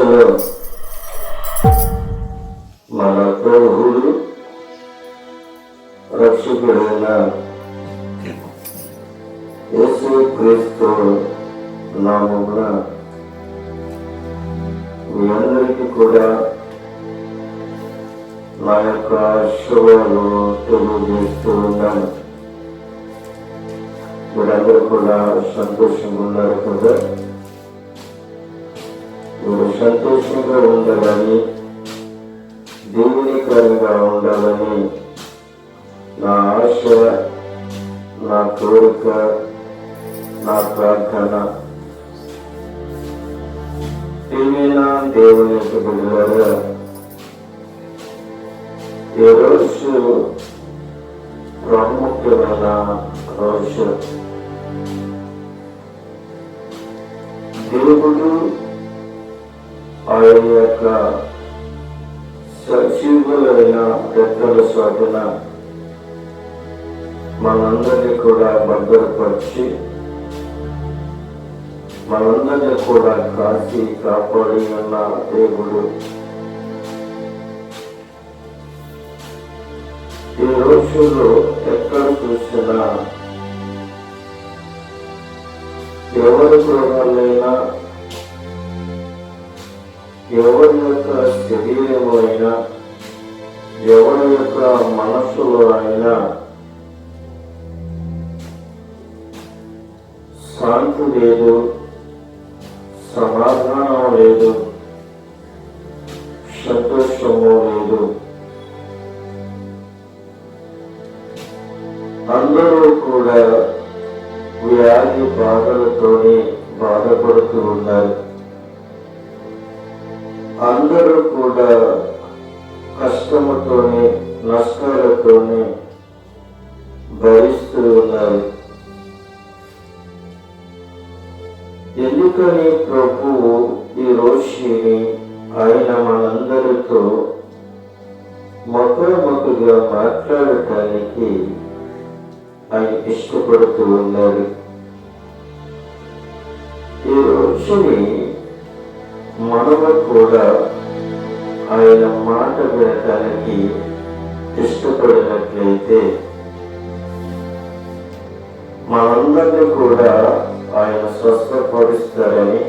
క్రీస్తులో మన ప్రభువులు రక్షకుడైన యేసు క్రీస్తు నామమున మీ అందరికీ కూడా నా యొక్క శుభాలు తెలియజేస్తూ ఉన్నాను. మీరందరూ కూడా సంతోషంగా ఉన్నారు కదా. మీరు సంతోషంగా ఉండాలని, దీవెనకరంగా ఉండాలని నా ఆశ, నా కోరిక, నా ప్రార్థన. ఏమైనా దేవుని యొక్క బిడ్డలారా, ఈరోజు ప్రాముఖ్యమైన రోజు. దేవుడు ఆయన యొక్క సజీవులైన రెక్కల సాధన మనందరినీ కూడా భద్రపరిచి, మనందరినీ కూడా కాచి కాపాడి ఉన్న దేవుడు ఈ రోజుల్లో ఎక్కడ చూసినా ఎవరి గృహాలైనా, ఎవరి యొక్క శరీరంలో అయినా, ఎవరి యొక్క మనస్సులో అయినా శాంతి లేదు, సమాధానం లేదు, సంతోషము లేదు. అందరూ కూడా వ్యాధి బాధలతోనే బాధపడుతూ ఉన్నారు. అందరూ కూడా కష్టముతోనే, నష్టాలతోనే భరిస్తూ ఉన్నారు. ఎందుకని ప్రభువు ఈ రోజుని ఆయన మనందరితో ముఖాముఖిగా మాట్లాడటానికి ఆయన ఇష్టపడుతూ ఉన్నారు. ఈ రోజుని మనము కూడా ఆయన మాట వినటానికి ఇష్టపడినట్లయితే మనందరినీ కూడా ఆయన స్వస్థపరుస్తారని,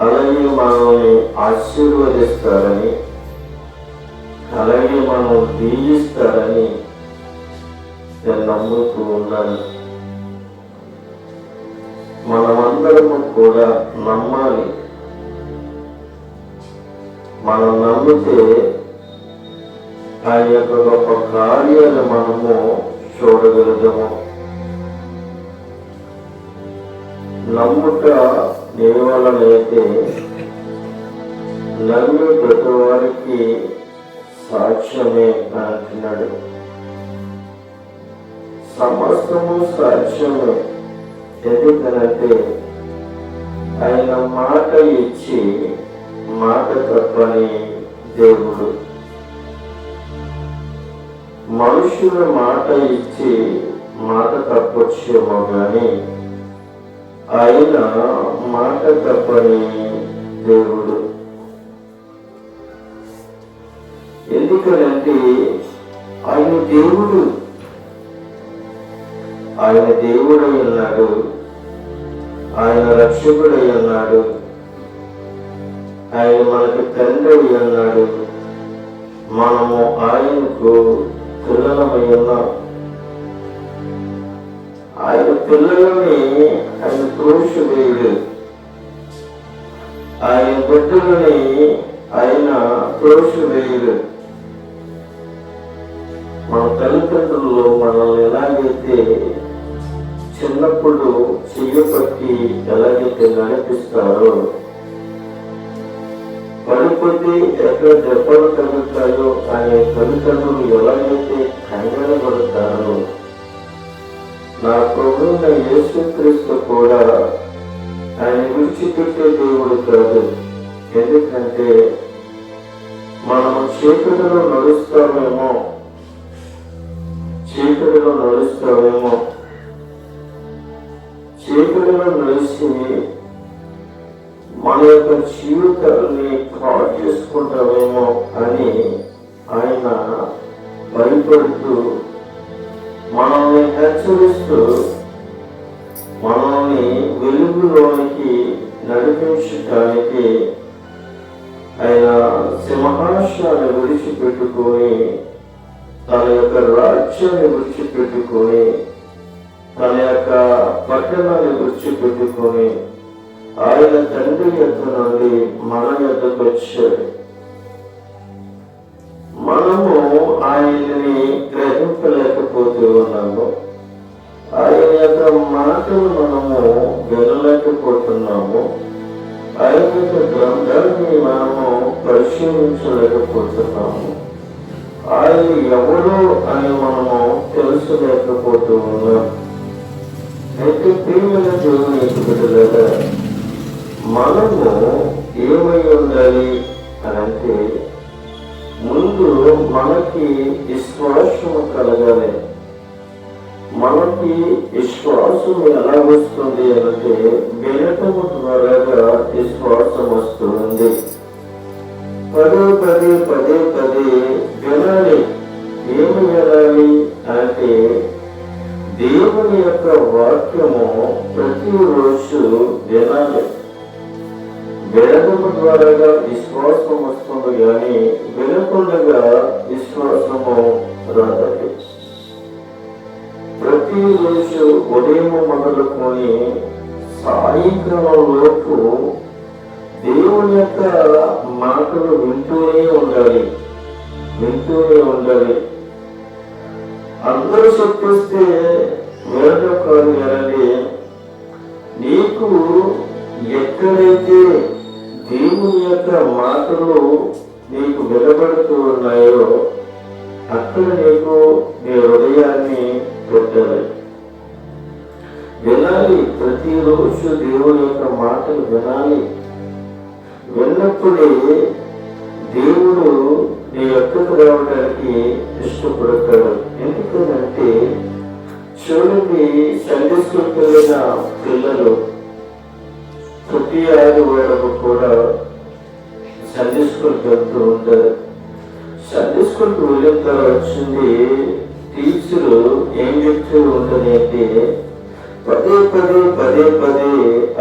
అలాగే మనల్ని ఆశీర్వదిస్తారని, అలాగే మనం దీవిస్తారని నేను నమ్ముతూ ఉన్నాను. మనమందరము కూడా నమ్మాలి. మనం నమ్మితే ఆయన యొక్క గొప్ప కార్యాలు మనము చూడగలుగుతాము. నమ్ముట నీ వలనైతే నమ్మి ప్రతి వారికి సాక్ష్యమే అంటున్నాడు. సమస్తము సాక్ష్యమే. ఎందుకనంటే ఆయన మాట ఇచ్చి మాట తప్పని దేవుడు. మనుషుల మాట ఇచ్చి మాట తప్పొచ్చేమో కానీ ఆయన మాట తప్పని దేవుడు. ఎందుకనంటే ఆయన దేవుడు. ఆయన దేవుడై ఉన్నాడు, ఆయన రక్షకుడై ఉన్నాడు, ఆయన మనకి తండ్రి అయి ఉన్నాడు. మనము ఆయనకు పిల్లలమై ఉన్నాం. ఆయన పిల్లలని ఆయన త్రోసివేయడు, ఆయన బిడ్డలని ఆయన త్రోసివేయడు. మన తల్లిదండ్రులు మనల్ని ఎలాగైతే చిన్నప్పుడు చెయ్యపట్టి ఎలాగైతే నడిపిస్తారో, పడిపోతే ఎక్కడ దెబ్బలు తగ్గుతాయో ఆయన తల్లిదండ్రులు ఎలాగైతే కంగారు పడతారో, నా ప్రభువైన యేసుక్రీస్తు కూడా ఆయన విడిచిపెట్టే దేవుడు కాదు. ఎందుకంటే మనము చీకటిలో నడుస్తామేమో, చీకటిలో నడిచి మన యొక్క జీవితాన్ని పాడు చేసుకుంటామేమో అని ఆయన భయపడుతూ మనల్ని హెచ్చరిస్తూ మనల్ని వెలుగులోనికి నడిపించడానికి ఆయన సింహాసనాన్ని విడిచిపెట్టుకొని తన యొక్క రాజ్యాన్ని విడిచిపెట్టుకొని తన యొక్క పట్టణాన్ని విడిచిపెట్టుకొని ఆయన తండ్రి యొద్ద నుండి మన యొద్దకు వచ్చాడు. మనము ఆయన్ని గ్రహింపలేకపోతూ ఉన్నాము. ఆయన యొక్క మాటలు మనము వినలేకపోతున్నాము. ఆయన యొక్క గ్రంథాన్ని మనము పరిశీలించలేకపోతున్నాము. ఆయన ఎవరు అని మనము తెలుసుకోలేకపోతూ ఉన్నాం. అయితే ప్రియమైన దేవుని బిడ్డలారా, మనము ఏమై ఉండాలి అని అంటే ముందు మనకి విశ్వాసము కలగాలి. మనకి విశ్వాసం ఎలా వస్తుంది అంటే వినటము ద్వారాగా విశ్వాసం వస్తుంది. పదే పదే పదే పదే వినాలి. ఏమి వినాలి అంటే దేవుని యొక్క వాక్యము ప్రతిరోజు వినాలి. వినటము ద్వారాగా విశ్వాసం వస్తుంది కానీ వినకుండా విశ్వాసము రాదు. ప్రతిరోజు ఉదయం మొదలుకొని సాయంకాలం లోపు దేవుని యొక్క మాటలు వింటూనే ఉండాలి. అందరూ చెప్పేస్తే వినడం కాదు కదండి. నీకు ఎక్కడైతే దేవుని యొక్క మాటలు నీకు వినబడుతూ ఉన్నాయో అక్కడ నీకు నీ హృదయాన్ని పెట్టాలి. వినాలి. ప్రతిరోజు దేవుని యొక్క మాటలు వినాలి. విన్నప్పుడే దేవుడు నీ యొక్కకు రావడానికి ఇష్టపడతాడు. ఎందుకంటే చూడండి, సండే స్కూల్కి వెళ్ళిన పిల్లలు ప్రతి ఆదివారం కూడా సండే స్కూల్కి వెళ్తూ ఉంటారు. సండే స్కూల్కి వెళ్ళిన తర్వాత వచ్చింది టీచరు ఏం చెప్తూ ఉంటుంది అంటే పదే పదే పదే పదే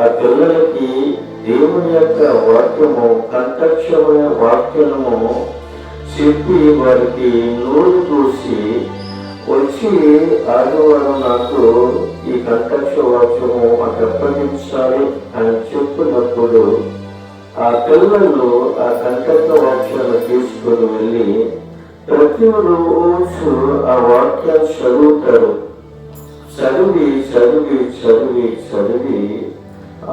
ఆ పిల్లలకి దేవుని యొక్క వాక్యము కంఠక్షమైన వాక్యము చెప్పి వారికి నోరు చూసి వచ్చి ఆదివారం నాకు ఈ కంఠక్ష వాక్యము మాకు అప్పగించాలి అని చెప్పినప్పుడు ఆ పిల్లలు ఆ కంఠక్ష వాక్యాన్ని తీసుకొని వెళ్ళి ప్రతిరోజు ఆ వాక్యాన్ని చదువుతారు. చదివి చదివి చదివి చదివి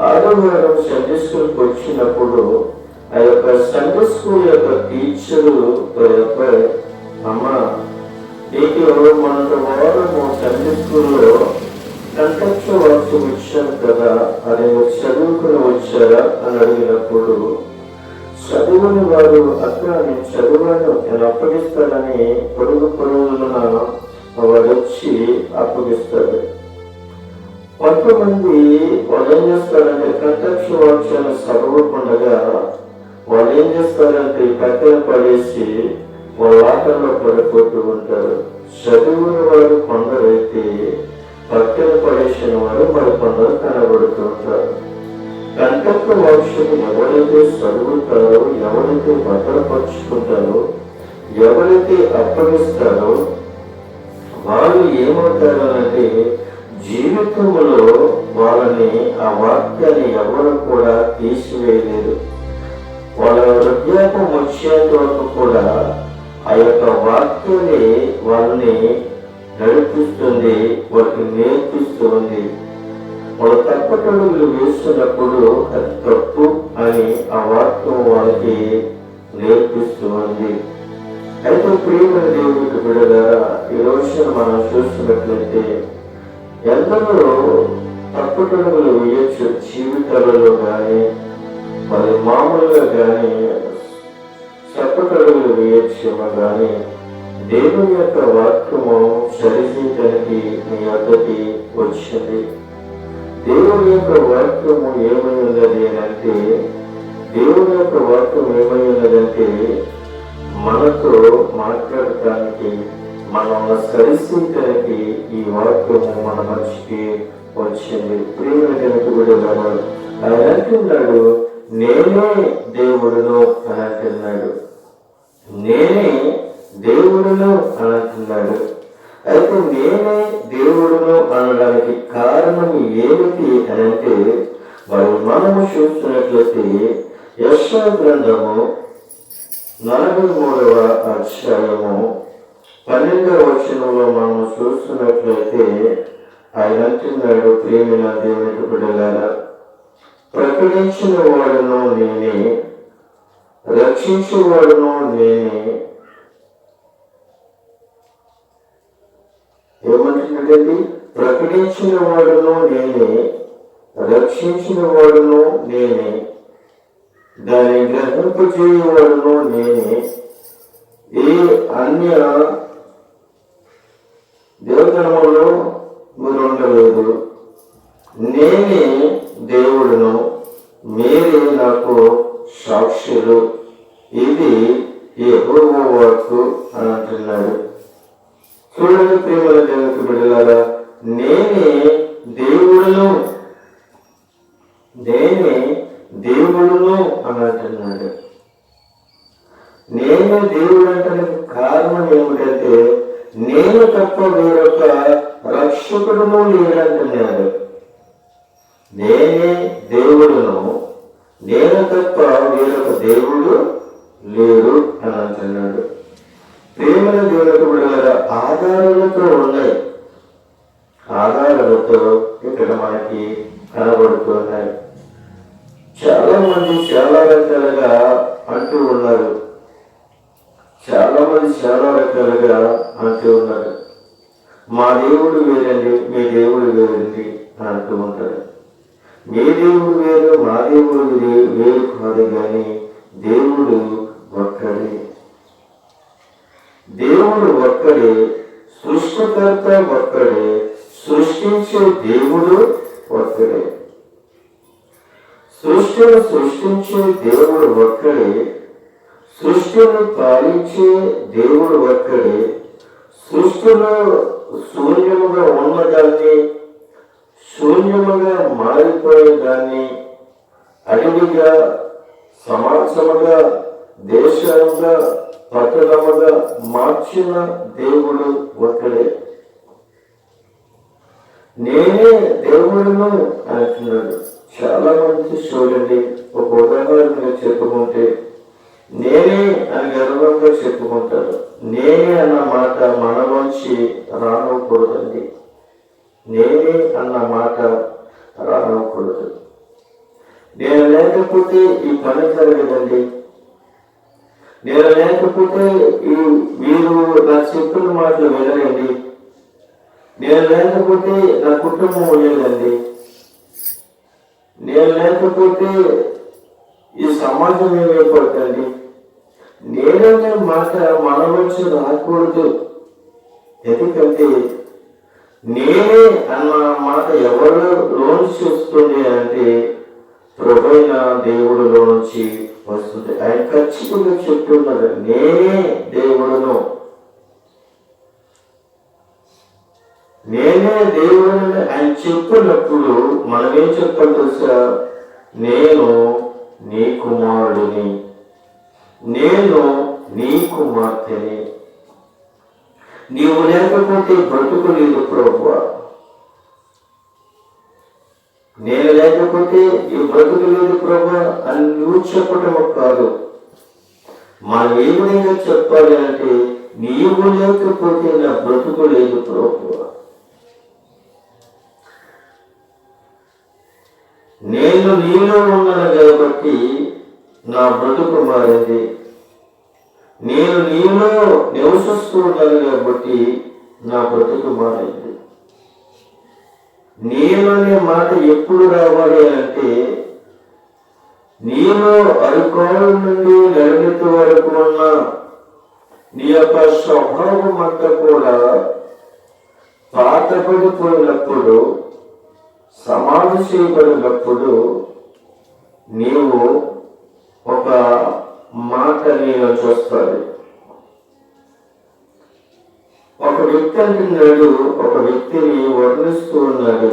ఆదివారం సండే స్కూల్కి వచ్చినప్పుడు ఆ యొక్క సండే స్కూల్ యొక్క టీచరు అమ్మ నీకు మొన్న వారము సండే స్కూల్లో కంఠక్ష వాక్యం ఇచ్చాను కదా, అది చదువుకుని వచ్చారా అని అడిగినప్పుడు చదువుని వారు అక్కడ నేను చదువును నేను అప్పగిస్తానని పొరుగున వాడు వచ్చి అప్పగిస్తాడు. కొంతమంది వాళ్ళు ఏం చేస్తారంటే కంఠక్ష వాక్యాన్ని చదవకుండగా వాళ్ళు ఏం చేస్తారంటే పక్కన పడేసి వాళ్ళ ఆటల్లో పడిపోతూ ఉంటారు. చదువుని వారు కొందరైతే పక్కన పడేసిన వారు మరి కొందరు కనబడుతూ ఉంటారు. కంఠక్ష వాక్యం ఎవరైతే చదువుతారో, ఎవరైతే భద్రపరుచుకుంటారో, ఎవరైతే అప్పగిస్తారో వాళ్ళు ఏమవుతారు అంటే జీవితంలో వాళ్ళని ఆ వాక్యాన్ని ఎవరు కూడా తీసివేయలేరు. వాళ్ళ వృద్ధాపం వచ్చేంత వరకు కూడా ఆ యొక్క వాక్యాన్ని వాళ్ళని నడిపిస్తుంది, వాళ్ళకి నేర్పిస్తుంది. వాళ్ళు తప్పటడుగులు వేస్తున్నప్పుడు అది తప్పు అని ఆ వాక్యం వాళ్ళకి నేర్పిస్తుంది. అయితే ప్రియమైన దేవుడికి బిడ్డలారా, ఈ రోజున మనం చూస్తున్నట్లయితే ఎందరో తప్పటడుగులు వేయచ్చు జీవితాలలో కానీ మరి మామూలుగా కానీ తప్పటడుగులు వేయచ్చేమో కానీ దేవుని యొక్క వాక్యము సరిచేయటానికి మీ వద్దకి వచ్చింది. దేవుని యొక్క వాక్యము ఏమై ఉన్నది అంటే, దేవుని యొక్క వాక్యం ఏమై ఉన్నదంటే మనతో మాట్లాడటానికి, మనల్ని సరిసించడానికి ఈ వాక్యము మన మనిషికి వచ్చింది. ప్రియమైనటువంటి బిడ్డలారా, ఆయన అంటున్నాడు, నేనే దేవుడును అని అంటున్నాడు. నేనే దేవుడును అని అంటున్నాడు. అయితే నేనే దేవుడును అనడానికి కారణం ఏమిటి అని అంటే, మరి మనము చూస్తున్నట్లయితే యెషయా గ్రంథము 43వ అధ్యాయము 12వ వచనంలో మనము చూస్తున్నట్లయితే ఆయన అంటున్నాడు, ప్రియమైన దేవునికి బిడ్డలారా, ప్రకటించిన వాడును నేనే, రక్షించేవాడును నేనే. ఏమంటున్నాడండి? ప్రకటించిన వాడును నేనే, రక్షించిన వాడును నేనే, దాన్ని గ్రహింపజేయవాడును నేనే, ఏ అన్య దేవతనములో మీరు ఉండలేదు. నేనే దేవుడును, మీరే నాకు సాక్షులు. ఇది యెహోవా వాక్కు అని అంటున్నాడు. చూడండి ప్రియమైన దేవునికి బిడ్డలారా, నేనే దేవుడును, నేనే దేవుడును అని అంటున్నాడు. నేనే దేవుడు అంటే కారణం ఏమిటంటే, నేను తప్ప వేరొక రక్షకుడును లేడంటున్నాడు. నేనే దేవుడును, నేను తప్ప వేరొక దేవుడు లేడు అని అంటున్నాడు. ప్రేమల దేవులకు బిడ్డలారా, ఆధారాలతో ఉన్నాయి, ఆధారాలతో ఇక్కడ మనకి కనబడుతున్నాయి. చాలా మంది చాలా రకాలుగా అంటూ ఉన్నారు, చాలా మంది చాలా రకాలుగా అంటూ ఉన్నారు. మా దేవుడు వేరండి, మీ దేవుడు వేరండి అని అంటూ ఉంటారు. మీ దేవుడు వేరు, మా దేవుడు వేరు కాదు, కానీ దేవుడు ఒక్కడే. దేవుడు ఒక్కడే, సృష్టికర్త ఒక్కడే, సృష్టించే దేవుడు ఒక్కడే. సృష్టిని సృష్టించే దేవుడు ఒక్కడే, సృష్టిని పాలించే దేవుడు ఒక్కడే. సృష్టిలో శూన్యముగా ఉన్నదాన్ని, శూన్యముగా మారిపోయేదాన్ని అడవిగా, సమాజముగా, దేశంగా, పట్టణముగా మార్చిన దేవుడు ఒక్కడే. నేనే దేవుడును అంటున్నాడు. చాలా మంది చూడండి, ఒక ఉదాహరణగా చెప్పుకుంటే, నేనే అని గర్వంగా చెప్పుకుంటారు. నేనే అన్న మాట మనలోంచి రానకూడదండి. నేనే అన్న మాట రానకూడదు. నేను లేకపోతే ఈ పని జరగదండి, నేను లేకపోతే మీరు నా చెప్పిన మాటలు వినరండి, నేను లేకపోతే నా కుటుంబం లేదండి, నేను లేకపోతే ఈ సమాజం ఏమైపోతుంది. నేననే మాట మన నుంచి రాకూడదు. ఎందుకంటే నేనే అన్న మాట ఎవరిలోంచి వస్తుంది అంటే ప్రభువైన దేవుడిలో నుంచి వస్తుంది. ఆయన ఖచ్చితంగా చెప్తున్నారు, నేనే దేవుడును, నేనే దేవుడిని ఆయన చెప్పినప్పుడు మనం ఏం చెప్పాలి తెలుసా? నేను నీ కుమారుడిని, నేను నీ కుమార్తెని. నీవు లేకపోతే బ్రతుకు లేదు ప్రభువా, నేను లేకపోతే ఈ బ్రతుకు లేదు ప్రభువా అని నువ్వు చెప్పటం కాదు. మనం ఏ విధంగా చెప్పాలి అంటే, నీవు లేకపోతే నా బ్రతుకు లేదు ప్రభువా, నేను నీలో ఉన్నాను కాబట్టి నా బ్రతుకు మారింది, నేను నీలో నివసిస్తూ ఉన్నాను కాబట్టి నా బ్రతుకు మారింది. నేను అనే మాట ఎప్పుడు రావాలి అంటే, నీలో అరుకోల నుండి నడిమిత వరకు ఉన్న నీ యొక్క స్వభావం అంతా కూడా పాతపడిపోయినప్పుడు సమాధి చేయబడినప్పుడు నీవు ఒక మాట నేను చూస్తాడు. ఒక వ్యక్తి అంటున్నాడు, ఒక వ్యక్తిని వర్ణిస్తూ ఉన్నాడు.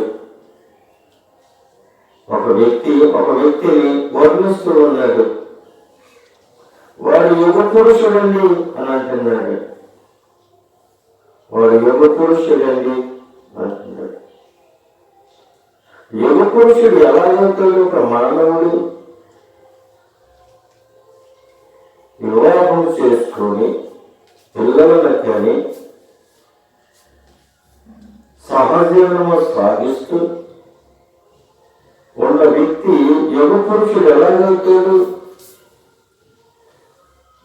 ఒక వ్యక్తిని వర్ణిస్తూ ఉన్నాడు. వాడు యుగ పురుషుడండి అని అంటున్నాడు. వాడు యుగ పురుషుడండి అంటున్నాడు. యుగ పురుషుడు ఎలాగవుతాడు? ఒక మానవుడు వివాహం చేసుకొని పిల్లలను కానీ సహజీవనము సాగిస్తూ ఉన్న వ్యక్తి యుగ పురుషుడు ఎలాగవుతాడు?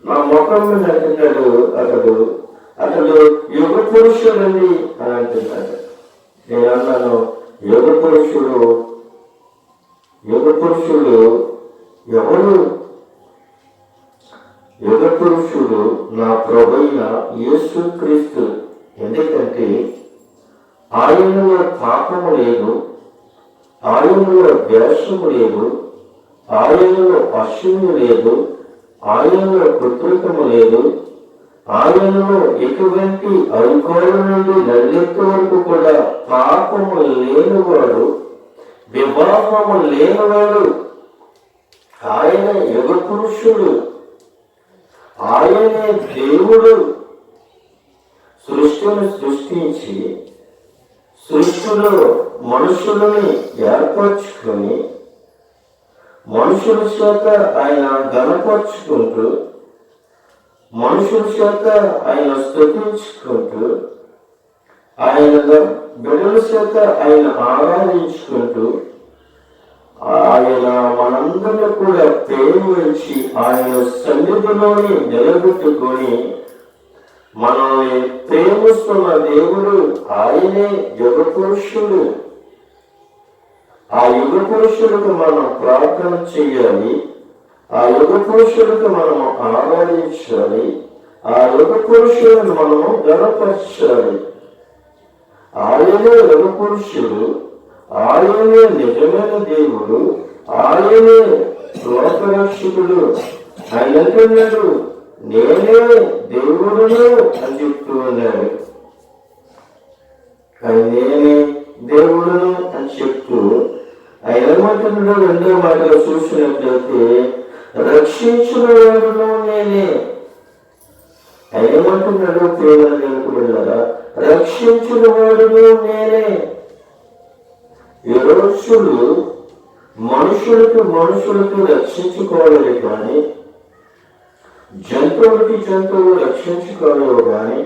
నా ముఖం మీద అంటున్నాడు, అతడు యుగ పురుషుడండి అని అంటున్నాడు. నేను అన్నాను, యుగ పురుషుడు ఎవరు? యుగ పురుషుడు నా ప్రభువైన యేసుక్రీస్తు. ఎందుకంటే ఆయనలో పాపము లేదు, ఆయనలో ద్వేషము లేదు, ఆయనలో అసూయ లేదు, ఆయనలో కృత్రికము లేదు, ఆయనలో ఎటువంటి అధికారుల నుండి నల్లెత్తు వరకు కూడా పాపము లేనివాడు, వివాహము లేనివాడు. ఆయన యుగ పురుషుడు, ఆయనే దేవుడు. సృష్టిని సృష్టించి సృష్టిలో మనుషులని ఏర్పరచుకొని మనుషుల చేత ఆయన గణపరుచుకుంటూ మనుషుల చేత ఆయన స్తుతించుకుంటూ ఆయన బిడ్డల చేత ఆయన ఆరాధించుకుంటూ ఆయన మనందరినీ కూడా ప్రేమించి ఆయన సన్నిధిలోని నిలబెట్టుకొని మనల్ని ప్రేమిస్తున్న దేవుడు ఆయనే యుగ పురుషుడు. ఆ యుగ పురుషుడికి మనం ప్రార్థన చేయాలి, ఆ యుగ పురుషుడికి మనము ఆరాధించాలి, ఆ యుగ పురుషుడిని మనము గణపరచాలి. ఆయనే యుగ పురుషుడు, ఆయనే నిజమైన దేవుడు, ఆయనే లోకరక్షకుడు. ఆయన అంటున్నాడు, నేనే దేవుడును అని చెప్తూ ఉన్నాడు. నేనే దేవుడును అని చెప్తూ ఆయన ఏమంటున్నాడు? రెండో మాటలో చూసినట్లయితే రక్షించిన వాడును నేనే. ఆయన ఏమంటున్నాడు? ప్రేమను నిలుపుకున్నారా? రక్షించిన వాడును నేనే. ఈ రోజులు మనుషులకు రక్షించుకోవాలి కానీ జంతువులు రక్షించుకోలేవు కానీ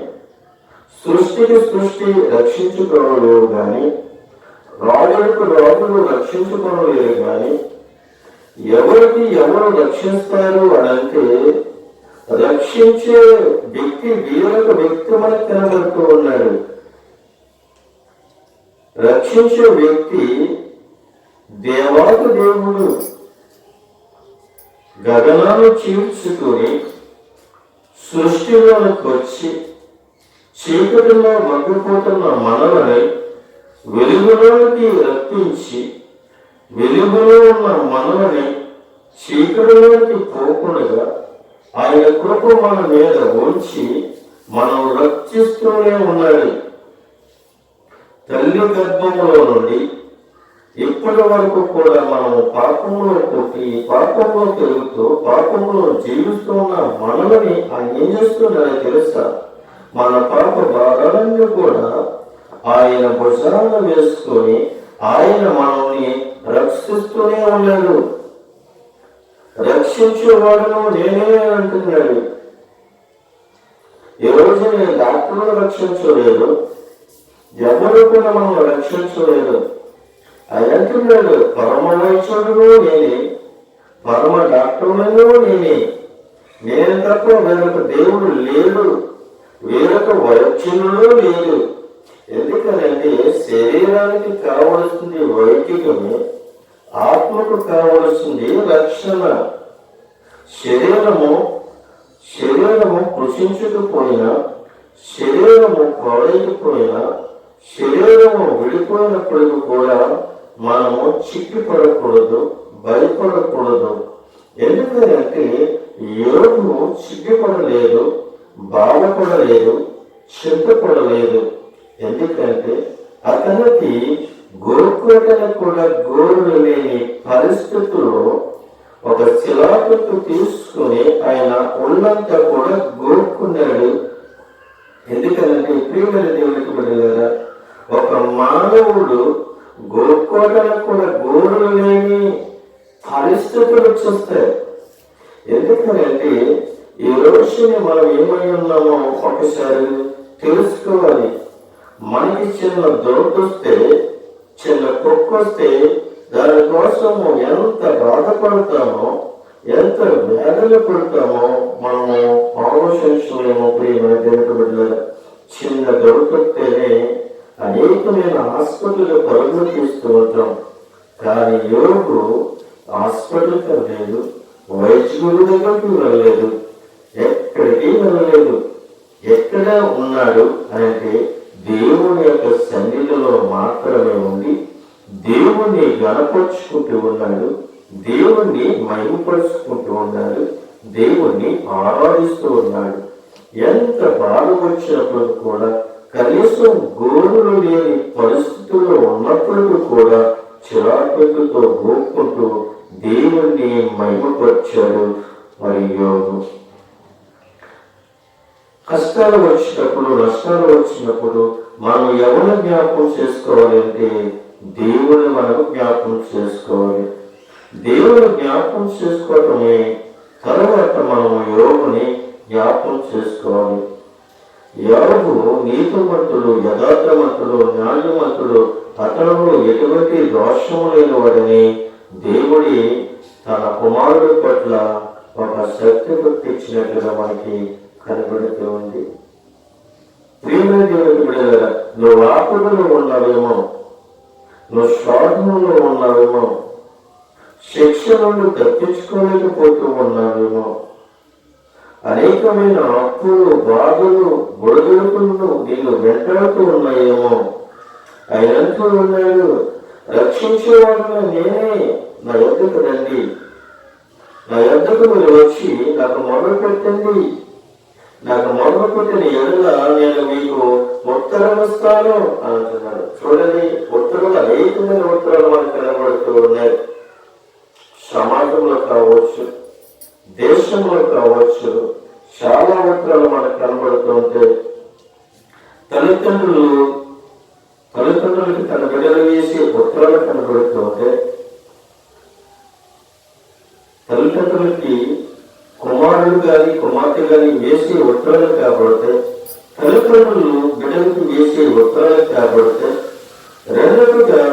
సృష్టి రక్షించుకోలేవు కానీ రాజులు రక్షించుకోలేరు కానీ ఎవరు రక్షిస్తారు అని అంటే రక్షించే వ్యక్తి వేరొక వ్యక్తి మనకు కనబడుతూ ఉన్నాడు. రక్షించే వ్యక్తి దేవాది దేవుడు గగనాన్ని చీల్చుకొని సృష్టిలోనికి వచ్చి చీకటిలో మగ్గిపోతున్న మనల్ని వెలుగులోకి రప్పించి వెలుగులో ఉన్న మనల్ని చీకటిలోకి పోకుండా ఆయన కృప మన మీద ఉంచి మనం రక్షిస్తూనే ఉన్నాడు. తల్లి గర్భంలో నుండి ఇప్పటి వరకు కూడా మనము పాపంలో పుట్టి పాపంలో పెరుగుతూ పాపంలో జీవిస్తున్న మనల్ని ఆయన ఏం చేస్తున్నారో తెలుసా? మన పాప భారాలను కూడా ఆయన భుజాన వేసుకొని ఆయన మనల్ని రక్షిస్తూనే ఉన్నాడు. రక్షించేవాడును నేనే అంటున్నాడు. ఈ రోజు నేను డాక్టర్లు రక్షించలేదు, ఎవరు కూడా మనం రక్షించలేదు. ఆయన అంటున్నాడు, పరమ వైద్యుడును నేనే, పరమ డాక్టర్లను నేనే, నేను తప్ప వేరొక దేవుడు లేడు, వేరొక వైద్యుడు లేదు. ఎందుకనంటే శరీరానికి కావలసింది వైద్యమే, ఆత్మకు కావలసింది రక్షణ. శరీరము కృషించకపోయినా, శరీరము పాడైపోయినా, శరీరము విడిపోయినప్పటికీ కూడా మనము చిక్కిపడకూడదు, భయపడకూడదు. ఎందుకంటే యోబు చిక్కిపడలేదు, బాధపడలేదు, చింతపడలేదు. ఎందుకంటే అతనికి గోరుకోటను కూడా గోరులు లేని పరిస్థితుల్లో ఒక శిలాపత్తు తీసుకుని ఆయన ఒళ్ళంతా కూడా గోరుకున్నాడు. ఎందుకంటే ప్రియమైన దేవునికి వెళ్ళారా, ఒక మానవుడు గోరుకోటను కూడా గోరులు లేని పరిస్థితులు చూస్తాయి. ఎందుకంటే ఈ రోజుని మనం ఏమై ఉన్నామో ఒకసారి తెలుసుకోవాలి. మనకి చిన్న దొరకొస్తే, చిన్న కుక్కొస్తే దానికోసము ఎంత బాధపడతామో, ఎంత వేదన పడతామో మనము ఆలోచించలేమో. ప్రియమైన దేవుని బిడ్డలారా, చిన్న దొరకొస్తేనే అనేకమైన హాస్పిటల్ పరుగులు తీస్తూ ఉంటాం. కానీ యోగు హాస్పిటల్కి వెళ్ళలేదు, వైద్యుడి దగ్గరికి వెళ్ళలేదు, ఎక్కడికి వెళ్ళలేదు. ఎక్కడ ఉన్నాడు అంటే దేవుని యొక్క సన్నిధిలో మాత్రమే ఉండి దేవుణ్ణి గణపరుచుకుంటూ ఉన్నాడు, దేవుణ్ణి మహిమపరుచుకుంటూ ఉన్నాడు, దేవుణ్ణి ఆరాధిస్తూ ఉన్నాడు. ఎంత బాధ వచ్చినప్పుడు కూడా, కనీసం గోరులు లేని పరిస్థితుల్లో ఉన్నప్పుడు కూడా చిరాకుతో గోక్కుంటూ దేవుణ్ణి మహిమపరిచాడు. మరి యోగు కష్టాలు వచ్చినప్పుడు, నష్టాలు వచ్చినప్పుడు మనం ఎవరిని జ్ఞాపకం చేసుకోవాలి అంటే దేవుని మనం జ్ఞాపకం చేసుకోవాలి. దేవుని జ్ఞాపకం చేసుకోవటమే తర్వాత మనము యోగుని జ్ఞాపకం చేసుకోవాలి. యోగు నీతిమంతుడు, యథార్థవంతుడు, న్యాయవంతుడు, అతను ఎటువంటి దోషము లేని వాడని దేవుడి తన కుమారుడి పట్ల ఒక శక్తి పుట్టించినట్లుగా మనకి కనబడుతూ ఉంది. ప్రియమైన దేవునికి బిడ్డలారా, నువ్వు ఆపదలో ఉన్నావేమో, నువ్వు శోధనలో ఉన్నావేమో, శిక్ష నుండి తప్పించుకోలేకపోతూ ఉన్నావేమో, అనేకమైన అప్పులు, బాధలు, బుడగడుపులను నీళ్ళు వెంటాడుతూ ఉన్నాయేమో. ఆయన అంటూ ఉన్నాడు, రక్షించేవాడుగా నేనే, నా యొద్దకు రండి, నా యొద్దకు మీరు వచ్చి నాకు మొదలు పెట్టండి, నాకు మొదలు పెట్టిన ఎదురుగా నేను మీకు ఉత్తరం ఇస్తాను అంటున్నాడు. చూడండి, ఉత్తరాలు అనేకమైన ఉత్తరాలు మనకు కనబడుతూ ఉన్నాయి. సమాజంలో కావచ్చు, దేశంలో కావచ్చు, చాలా ఉత్తరాలు మనకు కనబడుతూ ఉంటాయి. తల్లిదండ్రులకి తన బిడ్డలు వేసి ఉత్తరాలు కనబడుతూ ఉంటే, తల్లిదండ్రులకి కుమారుడు కానీ కుమార్తె కానీ వేసే ఉత్తరాలు కాబడితే, తల్లిదండ్రులు బిడ్డలకు వేసే ఉత్తరాలు కాబడితే, రెండవగా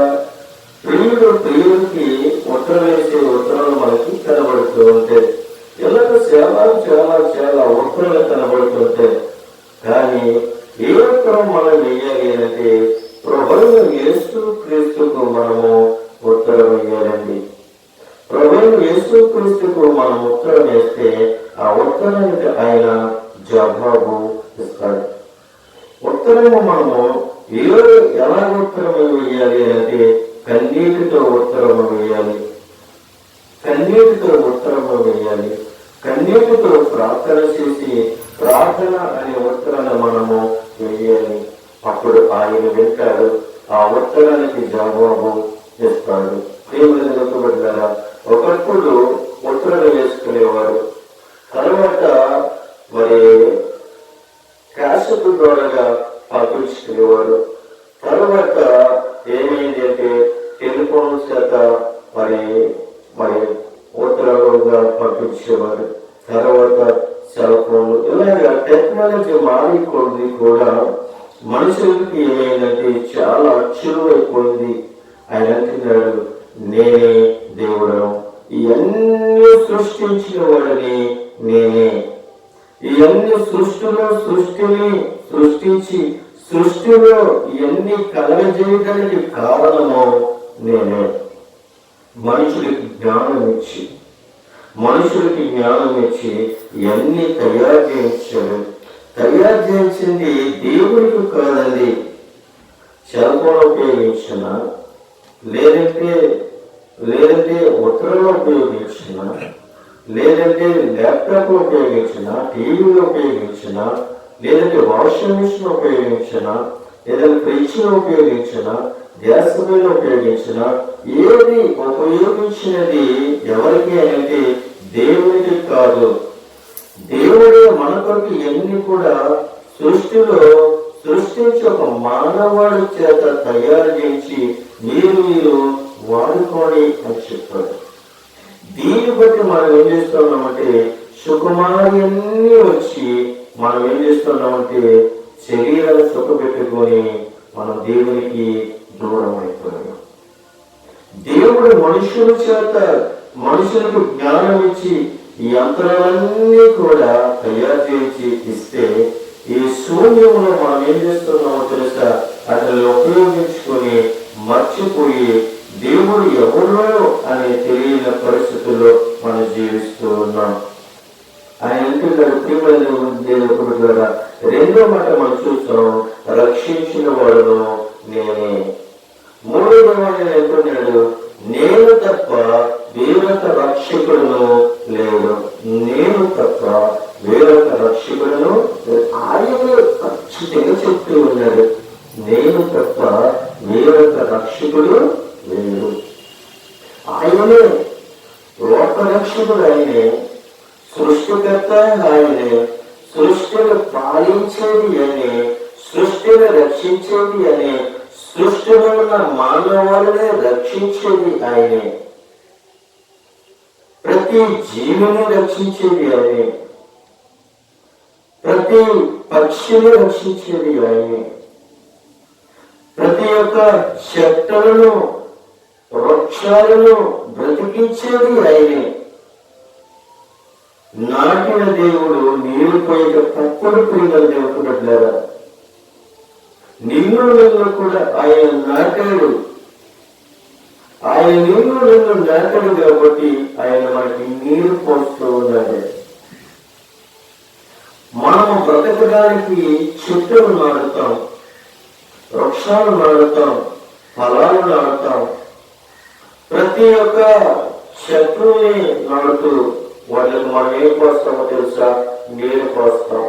ప్రియులకి ఉత్తరం వేసే ఉత్తరాలు మనకి కనబడుతూ ఉంటాయి. ఇలాగ చాలా చాలా చాలా ఉత్తరాలు కనబడుతుంటే, కానీ ఏ ఉత్తరం మనం వేయాలి అంటే ప్రభువైన యేసు క్రీస్తుకు మనము ఉత్తరం వేయాలండి. ప్రభువైన యేసు క్రీస్తుకు మనం ఉత్తరం వేస్తే ఆ ఉత్తరానికి ఆయన జవాబు ఇస్తాడు. ఉత్తరము మనము ఎలా ఉత్తరం వేయాలి అంటే కన్నీటితో ఉత్తరము వేయాలి, కన్నీటితో ఉత్తరము వేయాలి, కన్నీటితో ప్రార్థన చేసి ప్రార్థన అనే ఉత్తరాన్ని మనము వేయాలి. అప్పుడు ఆయన వింటాడు, ఆ ఉత్తరానికి జవాబు ఇస్తాడు. ప్రియమైన ఒకప్పుడు ఉత్తరాలు వేసుకునేవారు, తర్వాత మరి క్యాసెట్ ద్వారా పంపించుకునేవారు. తర్వాత ఏమైంది అంటే టెలిఫోన్ చేత మరి ఉత్తరాలుగా పంపించేవారు. తర్వాత సెల్ ఫోన్లు, ఇలాగా టెక్నాలజీ మారిపోయింది కూడా మనుషులకి ఏమైందంటే చాలా అచ్చులైపోయింది. ఆయన అంటున్నాడు, నేనే దేవుడను, ఇవన్నీ సృష్టించిన వాడిని నేనే, ఇవన్నీ సృష్టిని సృష్టించి సృష్టిలో ఇవన్నీ కలగజేయడానికి కారణము నేనే. మనుషులకి జ్ఞానం ఇచ్చి ఇవన్నీ తయారు చేయించాడు. తయారు చేయించింది దేవుడికి కాదండి. సెల్ ఫోన్ ఉపయోగించిన, లేదంటే లేదంటే ఉత్తరంలో ఉపయోగించిన, లేదంటే ల్యాప్టాప్ ఉపయోగించిన, టీవీలో ఉపయోగించిన, లేదంటే వాషింగ్ మిషన్ ఉపయోగించిన, లేదంటే ఫ్రిడ్జ్ ఉపయోగించిన, గ్యాస్ బిల్ ఉపయోగించిన, ఏది ఉపయోగించినది ఎవరికి అంటే దేవునికి కాదు. దేవుడే మన కొరకు ఎన్ని కూడా సృష్టించి ఒక మానవాడి చేత తయారు చేసి మీరు వాడుకోండి అని చెప్పాడు. దీన్ని బట్టి మనం ఏం చేస్తున్నామంటే సుకుమార్యన్నీ వచ్చి మనం ఏం చేస్తున్నామంటే శరీరాన్ని సుఖపెట్టుకొని మనం దేవునికి దూరం అయిపోయాం. దేవుడు మనుషుల చేత మనుషులకు జ్ఞానం ఇచ్చి ఈ యంత్రాలన్నీ కూడా తయారు చేసి ఇస్తే ఈ శూన్యంలో మనం ఏం చేస్తున్నామో తెలుసా, అతన్ని ఉపయోగించుకొని మర్చిపోయి దేవుడు ఎవరో అనే తెలియని పరిస్థితుల్లో మనం జీవిస్తూ ఉన్నాం. ఆయన అంటున్నాడు ప్రియమైన దేవుడు ద్వారా రెండో మాట మనం చూస్తాం, రక్షించిన వాడును నేనే. మూడవ ఆయన అంటున్నాడు, నేను తప్ప వేరొక రక్షకుడును లేడు. నేను తప్ప వేరొక రక్షకుడును. ఆయన ఖచ్చితంగా చెప్తూ ఉన్నాడు, నేను తప్ప వేరొక రక్షకుడు లేడు. ఆయనే లోక రక్షకుడు, ఆయనే సృష్టికర్త, ఆయనే సృష్టిని పాలించేది అని, సృష్టిని రక్షించేది అని, సృష్టిలో ఉన్న మానవాళ్ళనే రక్షించేది ఆయనే, ప్రతి జీవిని రక్షించేది ఆయనే, ప్రతి పక్షిని రక్షించేది ఆయనే, ప్రతి ఒక్క చెట్లను వృక్షాలను బ్రతికించేది ఆయనే. నాటిన దేవుడు నీరు పోయిక తప్పుడు పోయిన దేవుడు పెట్టలేరా, నిన్ను కూడా ఆయన నాటాడు. ఆయన నిన్ను నాటాడు కాబట్టి ఆయన మనకి నీరు పోస్తూ ఉన్నాడు. మనము బ్రతకడానికి చెట్టులు నాటుతాం, వృక్షాలు నాటుతాం, ఫలాలు నాటుతాం. ప్రతి ఒక్క చెట్టుని నాటుతూ వాళ్ళకి మనం ఏం పోస్తామో తెలుసా, నీరు పోస్తాం.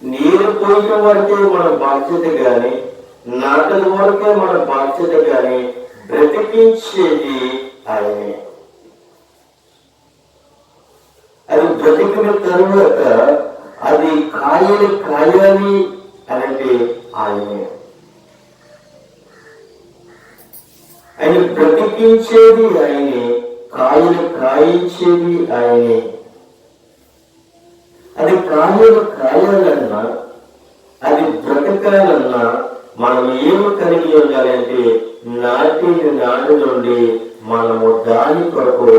నీరు పోయటం వరకే మన బాధ్యత కానీ, నాటల వరకే మన బాధ్యత కానీ, బ్రతికించేది ఆయనే. అది బ్రతికిన తరువాత అది కాయాలి అంటే ఆయనే. ఆయన బ్రతికించేది ఆయనే, కాయించేది ఆయనే. అది కాయాలన్నా, అది బ్రతకాలన్నా మనం ఏమి కలిగి ఉండాలంటే నాటి నుండి మనము దాని కొరకు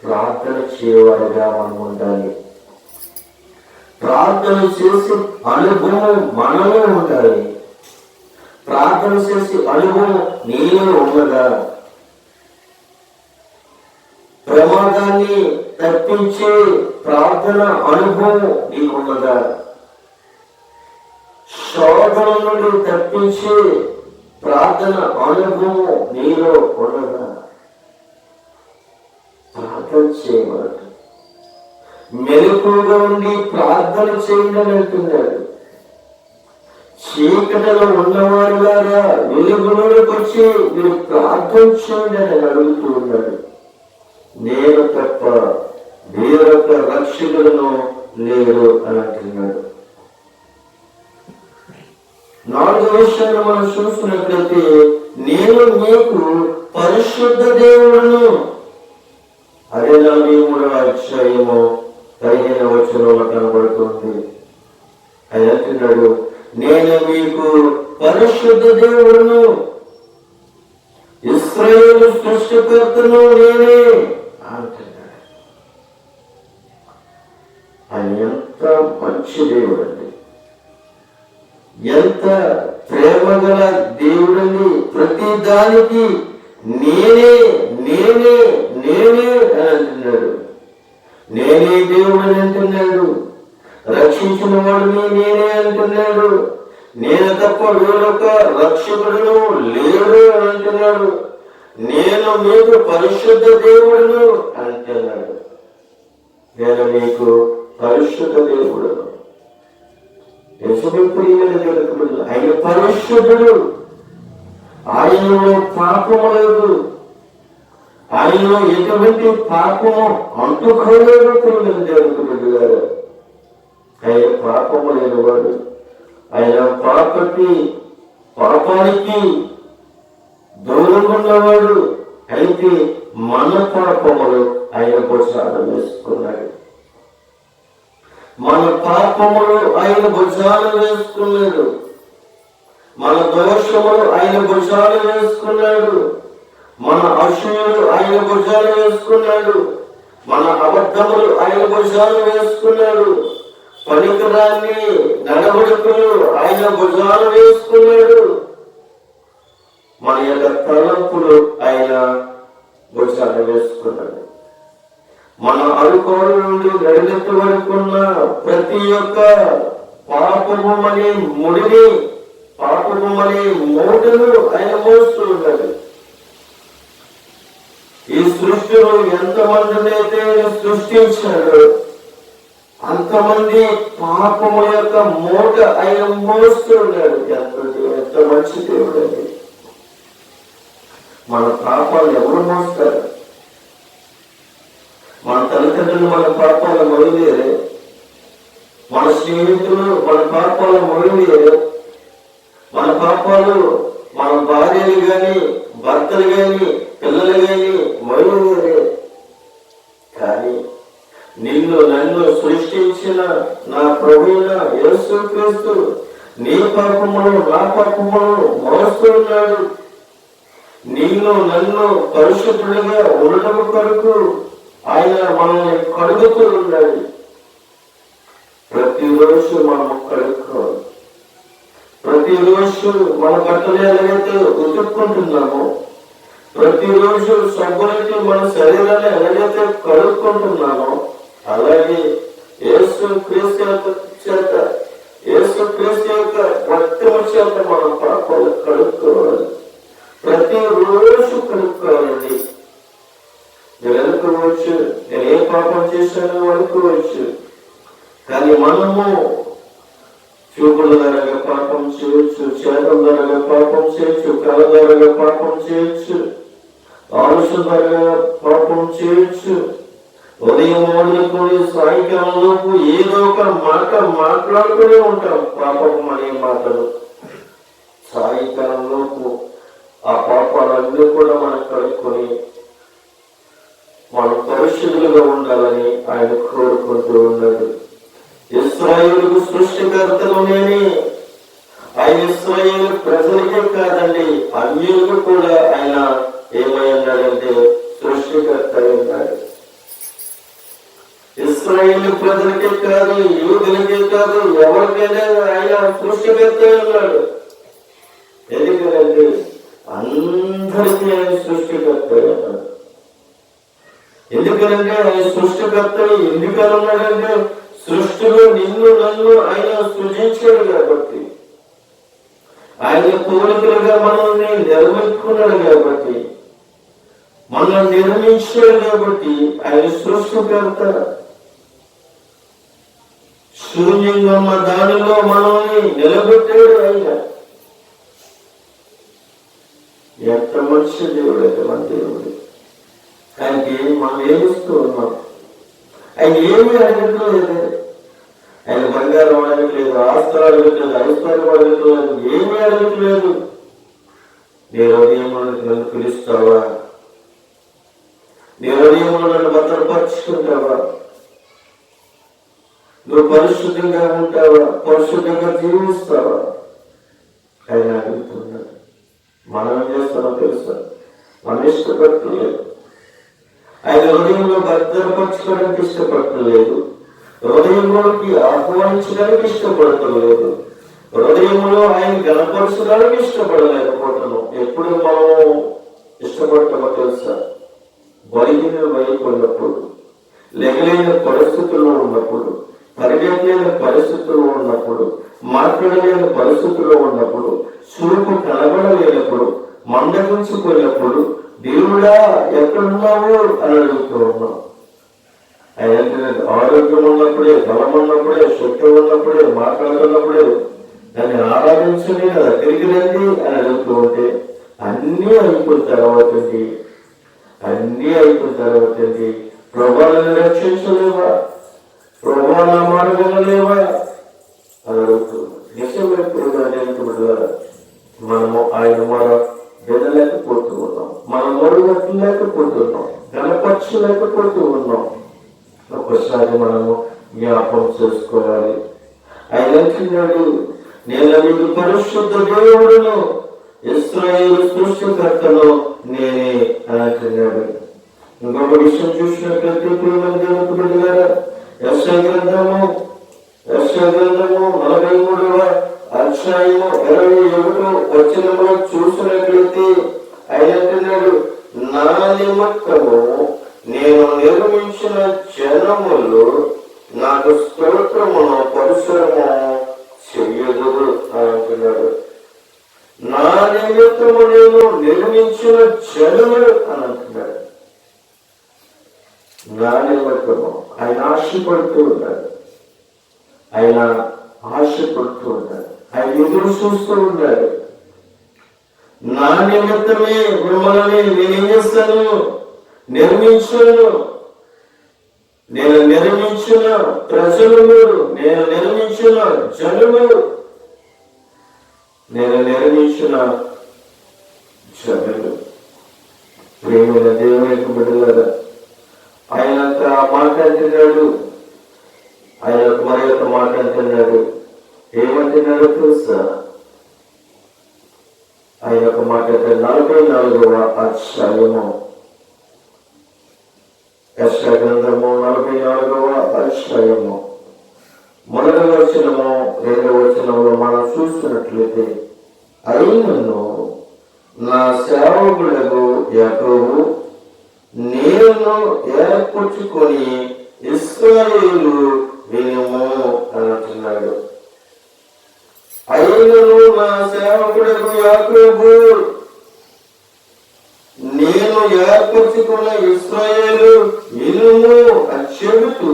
ప్రార్థన చేయవాడిగా మనం ఉండాలి. ప్రార్థన చేసి అనుభవం మనలో ఉండాలి. ప్రార్థన చేసి అనుభవం నీలో ఉన్నదా? ప్రమాదాన్ని తప్పించే ప్రార్థన అనుభవం నీకు ఉన్నదా? శోధన నుండి తప్పించే ప్రార్థన అనుభవం నీలో ఉన్నదా? ప్రార్థన చేయమన్నాడు. మెలకువగా ఉండి ప్రార్థన చేయండి అంటున్నాడు. చీకటిలో ఉన్నవారు లాగా వెలుగులోకి వచ్చి మీరు ప్రార్థన చేయండి అని అడుగుతూ ఉన్నాడు. నేను తప్ప వేరొక రక్షకులను లేరు అని అంటున్నాడు. నాలుగో విషయాన్ని మనం చూస్తున్నట్లయితే, నేను మీకు పరిశుద్ధ దేవుడును. అదే 43వ అధ్యాయము 15వ వచనంలో కనబడుతుంది. ఆయన అంటున్నాడు, నేను మీకు పరిశుద్ధ దేవుడును, ఇశ్రాయేలు సృష్టికర్తను నేనే అంటున్నాడు. ఆయన ఎంత మంచి దేవుడు అండి, ఎంత ప్రేమ గల దేవుడని. ప్రతి దానికి నేనే నేనే నేనే అని అంటున్నాడు. నేనే దేవుడని అంటున్నాడు. రక్షించిన వాడిని నేనే అంటున్నాడు. నేను తప్ప వేరొక రక్షకుడును లేడు అని అంటున్నాడు. నేను మీకు పరిశుద్ధ దేవుడును అంటున్నాడు. నేను మీకు పరిశుద్ధ దేవుడును. ఆయన పరిశుద్ధుడు. ఆయనలో పాపము లేదు. ఆయనలో ఎటువంటి పాపము అంటుకోలేదు. తెలియదు దేవుడు గారు. ఆయన పాపము లేనివాడు. ఆయన పాపానికి దూరం ఉన్నవాడు. అయితే మన పాపములు ఆయన భుజాలు వేసుకున్నాడు. మన పాపములు ఆయన భుజాలు వేసుకున్నాడు. మన దోషములు ఆయన భుజాలు వేసుకున్నాడు. మన అసూయలు ఆయన భుజాలు వేసుకున్నాడు. మన అబద్ధములు ఆయన భుజాలు వేసుకున్నాడు. పనికిరాన్ని నడవడుకులు ఆయన భుజాలు వేసుకున్నాడు. మన యొక్క తలంపులు ఆయన భుజాలు వేసుకున్నాడు. మన అడుకోడు నుండి నడినెత్తి వరకున్న ప్రతి ఒక్క పాపము అనే ముడిని, పాపము అనే మూటను ఆయన మోస్తూ ఉన్నాడు. ఈ సృష్టిలో ఎంతమందిని అయితే సృష్టించాడు, అంతమంది పాపము యొక్క మూట ఆయన మోస్తూ ఉన్నాడు. ఎంత మంచి దేవుడు అండి. మన పాపాలు ఎవరు మోస్తారు? మన తల్లిదండ్రులు మన పాపాలు మొదలేరే, మన స్నేహితులు మన పాపాలు మొదలేరే, మన పాపాలు మన భార్యలు గాని భర్తలు గాని పిల్లలు గాని మొదలేరే. కానీ నిన్ను నన్ను సృష్టించిన నా ప్రభువైన యేసుక్రీస్తు నీ పాపములు నా పాపములు మోస్తున్నాడు. నిన్ను నన్ను పరిశుద్ధులుగా ఉండటం కొరకు ఆయన మనల్ని కడుగుతూ ఉన్నాడు. ప్రతిరోజు మనం కడుక్కోవాలి. ప్రతిరోజు మన బట్టలు ఎలాగైతే ఉతుక్కుంటున్నామో, ప్రతిరోజు సబ్బులకి మన శరీరాన్ని ఎలాగైతే కడుక్కుంటున్నామో, అలాగే యేసుక్రీస్తు యొక్క రక్తము చేత మన పాపాలు కడుక్కోవాలి. ప్రతిరోజు కడుక్కోవాలండి. మీరు అనుకోవచ్చు, నేను ఏ పాపం చేశానో అనుకోవచ్చు. కానీ మనము చూపుల ధరగా పాపం చేయొచ్చు, చేతుల ధరగా పాపం చేయొచ్చు, కళ ధరగా పాపం చేయొచ్చు, ఆలోచన ధరగా పాపం చేయొచ్చు. ఉదయం మొదలుకొని సాయంకాలంలోపు ఏదో ఒక మాట మాట్లాడుతూనే ఉంటాం. పాపం అనే మాటలు సాయంకాలంలోపు ఆ పాపాలన్నీ కూడా మనం కడుక్కొని మనం పరిశుద్ధులుగా ఉండాలని ఆయన కోరుకుంటూ ఉన్నాడు. ఇశ్రాయేలుకు సృష్టికర్తను నేనే. ఆయన ఇశ్రాయేలు ప్రజలకే కాదండి, అన్యులకు కూడా ఆయన ఏమై ఉన్నాడంటే సృష్టికర్త ఉన్నాడు. ఇశ్రాయేలు ప్రజలకే కాదు, యూదులకే కాదు, ఎవరికైనా ఆయన సృష్టికర్త ఉన్నాడు. ఎందుకంటే అందరికీ ఆయన సృష్టికర్త ఉన్నాడు. ఎందుకంటే ఆయన సృష్టికర్తలు ఎందుకని ఉన్నాడంటే సృష్టిలో నిన్ను నన్ను ఆయన సృజించాడు కాబట్టి, ఆయన పోలికలుగా మనల్ని నిర్మించుకున్నాడు కాబట్టి, మనల్ని నిర్మించాడు కాబట్టి ఆయన సృష్టికర్త. శూన్యంగా ఉన్న దానిలో మనల్ని నిలబెట్టాడు ఆయన. ఎంత మంచి దేవుడు అయితే మన దేవుడు. ఆయనకి మనం ఏమిస్తూ ఉన్నాం? ఆయన ఏమీ అడగట్లేదు. ఆయన బంగారం అడగట్లేదు, ఆస్తులు అడగట్లేదు, ఐశ్వర్యం అడగట్లేదు, ఏమీ అడగట్లేదు. నీ హృదయంలో నన్ను పిలుస్తావా? నీ హృదయంలో నన్ను భద్రపరుచుకుంటావా? నువ్వు పరిశుద్ధంగా ఉంటావా? పరిశుద్ధంగా జీవిస్తావా? ఆయన అడుగుతున్నాడు. మనం ఏం చేస్తామో తెలుసా? మనం ఇష్టపడలేదు. ఆయన హృదయంలో భద్రపరచుకోవడానికి ఇష్టపడలేదు. హృదయంలోకి ఆహ్వానించడానికి ఇష్టపడతలేదు. హృదయంలో ఆయన గణపరచడానికి ఇష్టపడలేకపోతున్నాం. ఎప్పుడు మనం ఇష్టపడతామో తెలుసా? బలిగిన వైపు ఉన్నప్పుడు, లెగలేని పరిస్థితుల్లో ఉన్నప్పుడు, పరిగెత్తలేని పరిస్థితుల్లో ఉన్నప్పుడు, మాట్లాడలేని పరిస్థితుల్లో ఉన్నప్పుడు, చూపు కనబడలేనప్పుడు, మందగించుకున్నప్పుడు దేవుడా ఎక్కడున్నావు అని అడుగుతూ ఉన్నాం. ఆయన ఆరోగ్యం ఉన్నప్పుడే, బలం ఉన్నప్పుడే, శక్తి ఉన్నప్పుడే, మాట్లాడుతున్నప్పుడే దాన్ని ఆరాధించండి కదా, తిరిగి రండి అని అడుగుతూ ఉంటే అన్నీ అయిపోయిన తర్వాత ప్రభావాలను రక్షించలేవా, ప్రభావ నా మాట వినలేవా అని అడుగుతుంది. నిజంగా మనము ఆయన మాట వినలేకపోతూ ఉన్నాం, మనం మొదలుపెట్టలేకపోతున్నాం, కనపరచలేకపోతూ ఉన్నాం. ఒకసారి మనము జ్ఞాపకం చేసుకోవాలి. ఆయన అంటున్నాడు, నేను నీకు పరిశుద్ధ దేవుడును, ఇశ్రాయేలు సృష్టికర్తను నేనే అని అంటున్నాడు. ఇంకొక విషయం చూసినట్లయితే దేవునికి బిడ్డలారా, యెషయా గ్రంథము 43వ అధ్యాయము 21వ వచనములో చూసినట్లయితే ఆయన అంటున్నాడు, నా నిమిత్తము నేను నిర్మించిన జనములు నాకు స్తోత్రమును పరిసరము చెయ్యదు అని అంటున్నాడు. నా నిమిత్తము నేను నిర్మించిన జనములు అని అంటున్నాడు. నా నిమిత్తము ఆయన ఆశపడుతూ ఉన్నాడు, ఆయన ఎదురు చూస్తూ ఉన్నాడు. నా నిమిత్తమే మిమ్మల్ని నేనేం చేస్తాను, నిర్మించాను. నేను నిర్మించిన ప్రజలు మీరు, నేను నిర్మించిన జనులు, నేను నిర్మించిన జనులు. ప్రేమైన దేవుని యొక్క బిడ్డలారా, ఆయన మాట అంటున్నాడు. ఆయన మరి యొక్క మాట అంటున్నాడు. ఏమంటున్నాడు తెలుసా? ఆయన యొక్క మాట 44వ అధ్యాయము, యెషయా గ్రంథము 44వ అధ్యాయము 1వ వచనము 2వ వచనంలో మనం చూస్తున్నట్లయితే, అయినను నా సేవకులకు యాకోబు నేను ఏర్పరచుకొని ఇశ్రాయేలు వినుము అని అంటున్నాడు. అయినను నా సేవకులకు యాకోబు నేను ఏర్పరచుకున్న ఇశ్రాయేలు వినుము అని చెబుతూ,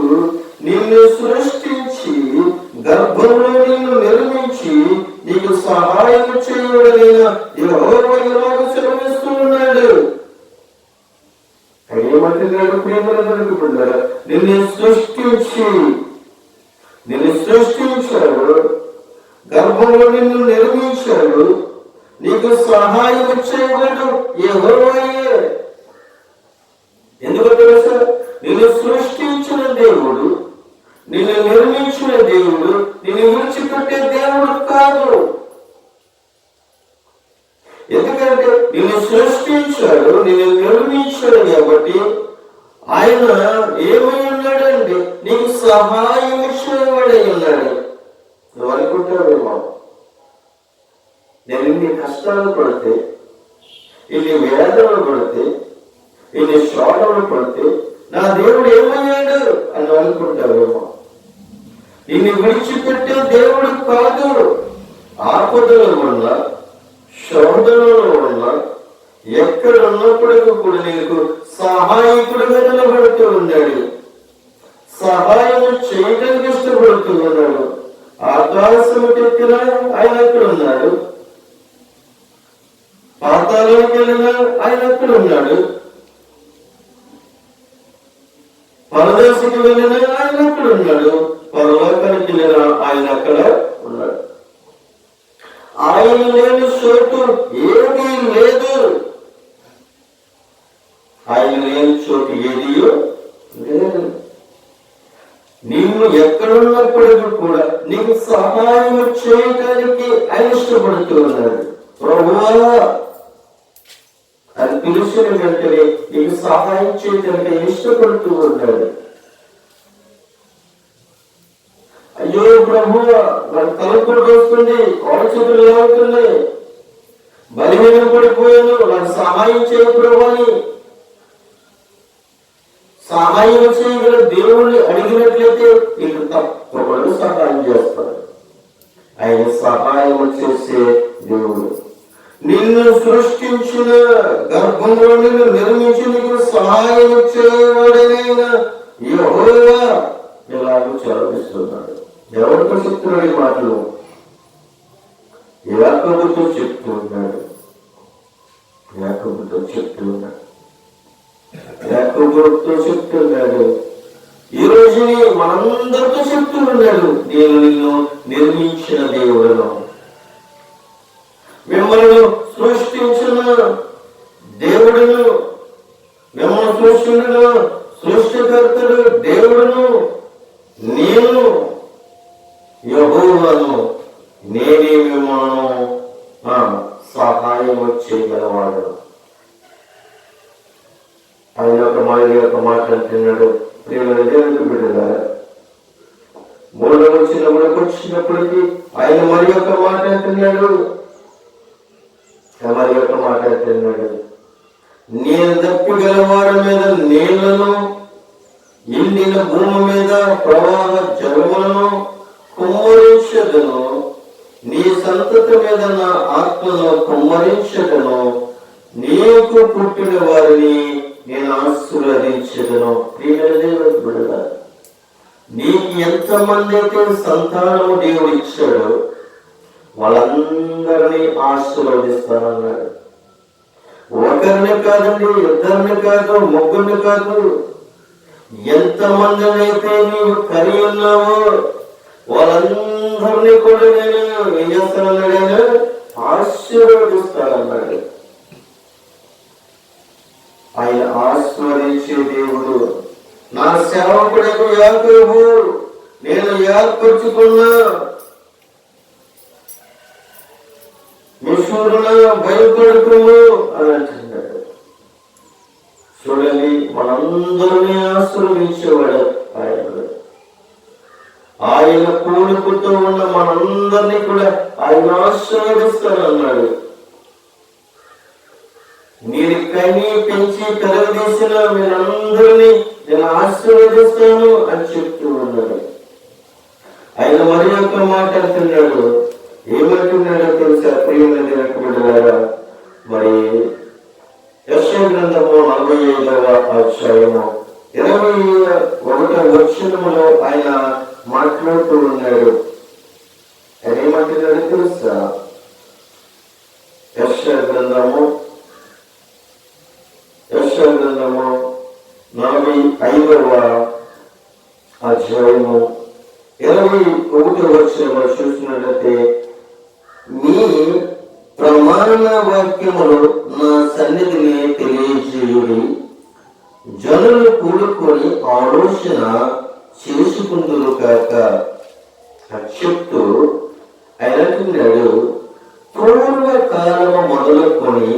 నిన్ను సృష్టించి గర్భంలో నిన్ను నిర్మించి నీకు సహాయం చేయడైన యెహోవా ఇలాగ సెలవిస్తూ ఉన్నాడు. ఏమంటున్నాడు? ప్రేమలకు పిల్లరా, నిన్ను సృష్టించాడు, గర్భంలో నిన్ను నిర్మించాడు, నీకు సహాయం చేయగలడు యెహోవాయే. ఎందుకు తెలుసా? నిన్ను సృష్టించిన దేవుడు, నిన్ను నిర్మించిన దేవుడు నిన్ను విడిచిపెట్టే దేవుడు కాదు. ఎందుకంటే నిన్ను సృష్టించాడు, నిన్ను నిర్మించాడు కాబట్టి ఆయన ఏమై ఉన్నాడండి, నీకు సహాయం చేయబడి ఉన్నాడు. నువ్వు అనుకుంటావేమో, నేను ఇన్ని కష్టాలు పడితే, ఇన్ని వేదనలు పడితే, ఇన్ని శోధనలు పడితే నా దేవుడు ఏమయ్యాడు అని అనుకుంటావేమో. నిన్ను విడిచిపెట్టే దేవుడు కాదు. ఆపదల వల్ల, శోధనల వల్ల ఎక్కడ ఉన్నప్పటికీ కూడా నీకు సహాయకుడిగా నిలబడుతూ ఉన్నాడు, సహాయం చేయడానికి ఇష్టపడుతూ ఉన్నాడు. ఆకాశము ఎక్కిన ఆయన ఎక్కడ ఉన్నాడు, పాతాళానికి వెళ్ళిన ఆయన ఎక్కడ ఉన్నాడు, పరదేశకు వెళ్ళిన ఆయన ఎక్కడ ఉన్నాడు, పరలోకానికి వెళ్ళిన ఆయన అక్కడ ఉన్నాడు. ఆయన లేని చోటు ఏదీ లేదు, ఆయన లేని చోటు ఏదియో లేదు. నిన్ను ఎక్కడున్నప్పటికీ కూడా నీకు సహాయం చేయడానికి ఆయన ఇష్టపడుతూ ఉన్నాడు. ప్రభువా అని పిలిచిన వెంటనే నీకు సహాయం చేయడానికి ఆయన ఇష్టపడుతూ ఉన్నాడు. అయ్యో ప్రభువా, నాకు తలపుడు వస్తుంది, కాల్చేతులు ఏమవుతున్నాయి, బలహీన పడిపోయాను, నాకు సహాయం చేయ ప్రభు అని సహాయం చేయగల దేవుణ్ణి అడిగినట్లయితే నీకు తప్పకుండా సహాయం చేస్తాడు. ఆయన సహాయం చేసే దేవుడు. నిన్ను సృష్టించిన, గర్భంలో నిన్ను నిర్మించి నీకు సహాయం చేయవాడనైనా యెహోవా ఇలాగూ చదివిస్తున్నాడు. ఎవరితో చెప్తున్నాడు ఈ మాటలు? యాకోబుతో చెప్తూ ఉన్నాడు. యాకోబుతో చెప్తున్నాడు. ఈ రోజుని మనందరితో చెప్తూ ఉన్నాడు. నేను నిన్ను నిర్మించిన దేవుడను, మిమ్మల్ని సృష్టించిన దేవుడును, మిమ్మల్ని సృష్టించిన సృష్టికర్తడు దేవుడును నేను యెహోవాను, నేనే మిమ్మల్ని సహాయం చేయగలవాడు. ఆయన ఒక మాట అంటున్నాడు. ప్రియమైన దేవునికి బిడ్డలారా, మూడవ వచ్చినప్పటికీ ఆయన మరి ఒక మాట అంటున్నాడు. నేను తప్పిగల వారి మీద నీళ్లను, ఎండిన భూమి మీద ప్రవాహ జలములను కుమ్మరించదను, నీ సంతతి మీద నా ఆత్మను కుమ్మరించదను, నీకు పుట్టిన వారిని నేను ఆశీర్వదించదను. నీకు ఎంతమంది అయితే సంతానము దేవుడు ఇచ్చాడు వాళ్ళందరినీ ఆశీర్వదిస్తానన్నాడు. ఒకరిని కాదండి, ఇద్దరిని కాదు, ముగ్గురిని కాదు, ఎంతమందిని అయితే నీవు కలిగి ఉన్నావో వాళ్ళందరినీ కూడా నేను ఏం చేస్తానన్నాడు? ఆశీర్వదిస్తానన్నాడు. ఆయన ఆశీర్వదించే దేవుడు. నా సేవకుడకు యాకోబు నేను ఏర్పరచుకున్న విషూరున భయపడుకును అని అంటున్నాడు. చూడండి, మనందరినీ ఆశీర్వదించేవాడు ఆయన. ఆయన కూడుకుతో ఉన్న మనందరినీ కూడా ఆయన ఆశీర్వదిస్తానన్నాడు. మీరు కని పెంచి కలగదీసిన మీరందరినీ నేను ఆశీర్వదిస్తాను అని చెప్తూ ఉన్నాడు. ఆయన మరి ఒక మాట అంటున్నాడు. ఏమంటున్నాడో తెలుసా ప్రియమైన బిడ్డలారా? మరి యెషయా గ్రంథము 45వ అధ్యాయము 21వ వచనములో ఆయన మాట్లాడుతూ ఉన్నాడు. ఆయన ఏమంటున్నాడో తెలుసా? యెషయా గ్రంథము 45వ అధ్యాయము 21వ వచనములో చూసినట్లయితే, మీ ప్రమాణ వాక్యములు నా సన్నిధిని తెలియజేయుడి, జనులు కూడుకొని ఆలోచన చేసుకుందురు కాక చెప్తూ ఆయన అంటున్నాడు. పూర్వకాలము మొదలుకొని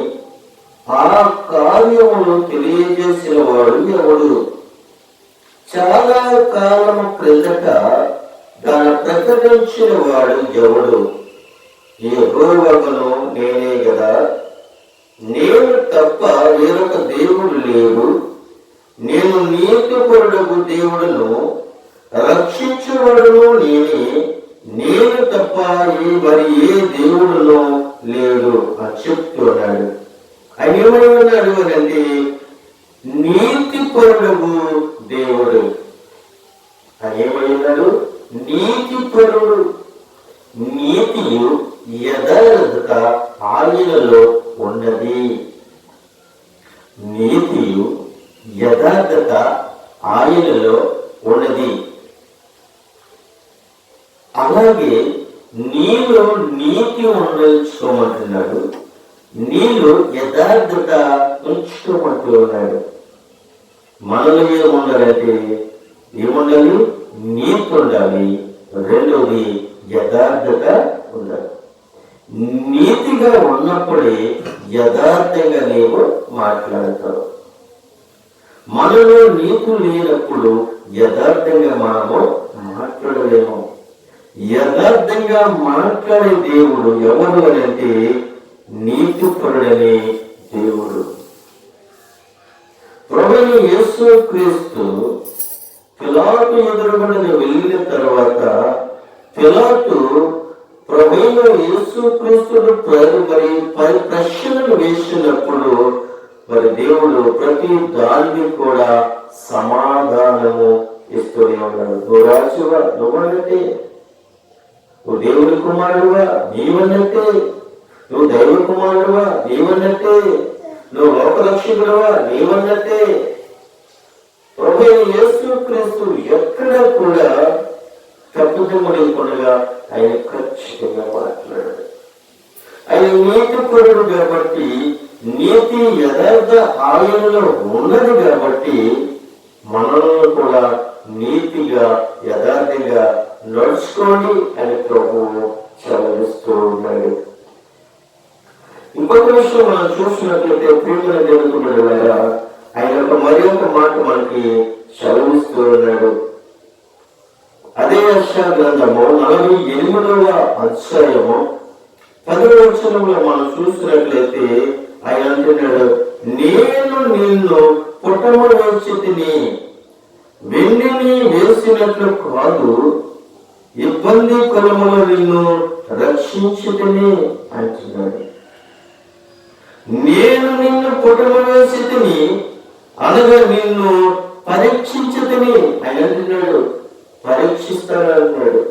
ఆ కార్యములు తెలియజేసిన వాడు ఎవడు? చాలా కాలము క్రిందట దాన్ని ప్రకటించిన వాడు ఎవడు? యెహోవాను నేనే కదా, నేను తప్ప వేరొక దేవుడు లేడు. నేను నీతిపరుడగు దేవుడును, రక్షించువాడును నేనే, నేను తప్ప మరి ఏ దేవుడును లేడు అని చెప్తున్నాడు. ఆయన ఏమని ఉన్నాడు అంటే నీతిపరుడగు దేవుడు. ఆయన ఏమని ఉన్నాడు? నీతిపరుడు. నీతియు యథార్థత ఆయనలో ఉన్నది. నీతియు యథార్థత ఆయనలో ఉన్నది. అలాగే నీలో నీతి ఉంచుకోమంటున్నాడు, నీలో యథార్థత ఉంచుకోమంటూ ఉన్నాడు. మనలో ఏముండాలంటే ఏముండాలి? నీతి ఉండాలి. రెండోది యథార్థత ఉండాలి. నీతిగా ఉన్నప్పుడే యథార్థంగా నీవు మాట్లాడతావు. మనలో నీతి లేనప్పుడు యథార్థంగా మనము మాట్లాడలేము. యథార్థంగా మాట్లాడే దేవుడు ఎవరు అని అంటే నీతిపరుడనే దేవుడు. ప్రభు ప్రభువైన యేసు క్రీస్తు పిలాతు ఎదురుగుండా వెళ్ళిన తర్వాత పిలాతు ప్రభువైన యేసు క్రీస్తును మరి ప్రశ్నలు వేసినప్పుడు మరి దేవుడు ప్రతి దాన్ని కూడా సమాధానము ఇస్తూనే ఉన్నాడు. నువ్వు రాజువా, నువ్వన్నట్టే. నువ్వు దేవుని కుమారుడువా, నీవన్నట్టే. నువ్వు దైవ కుమారుడువా, నీవన్నట్టే. నువ్వు లోకరక్షకుడువా, నీవన్నట్టే. ప్రభువైన యేసు క్రీస్తు ఎక్కడ కూడా తప్పుదమ్ము లేకుండా ఆయన ఖచ్చితంగా మాట్లాడాడు. ఆయన నీతిపరుడు కాబట్టి, నీతి యథార్థ ఆయనలో ఉన్నది కాబట్టి మనల్ని కూడా నీతిగా యథార్థంగా నడుచుకోండి అని ప్రభువు చదివిస్తూ ఉన్నాడు. ఇంకొక విషయం మనం చూసినట్లయితే ప్రియమైన దేవుని ద్వారా ఆయన మరి ఒక మాట మనకి చదివిస్తూ ఉన్నాడు. అదే యెషయా గ్రంథము 48వ అధ్యాయము 10వ వచనంలో మనం చూసినట్లయితే ఆయన అంటున్నాడు, నేను నిన్ను పుట్టములు వేసితిని, వెండిని వేసినట్లు కాదు, ఇబ్బంది కలములో నిన్ను రక్షించితిని అంటున్నాడు. నేను నిన్ను పుట్టములు వేసితిని అనగా నిన్ను పరీక్షించితిని ఆయన అంటున్నాడు. పరీక్షిస్తానంటున్నాడు.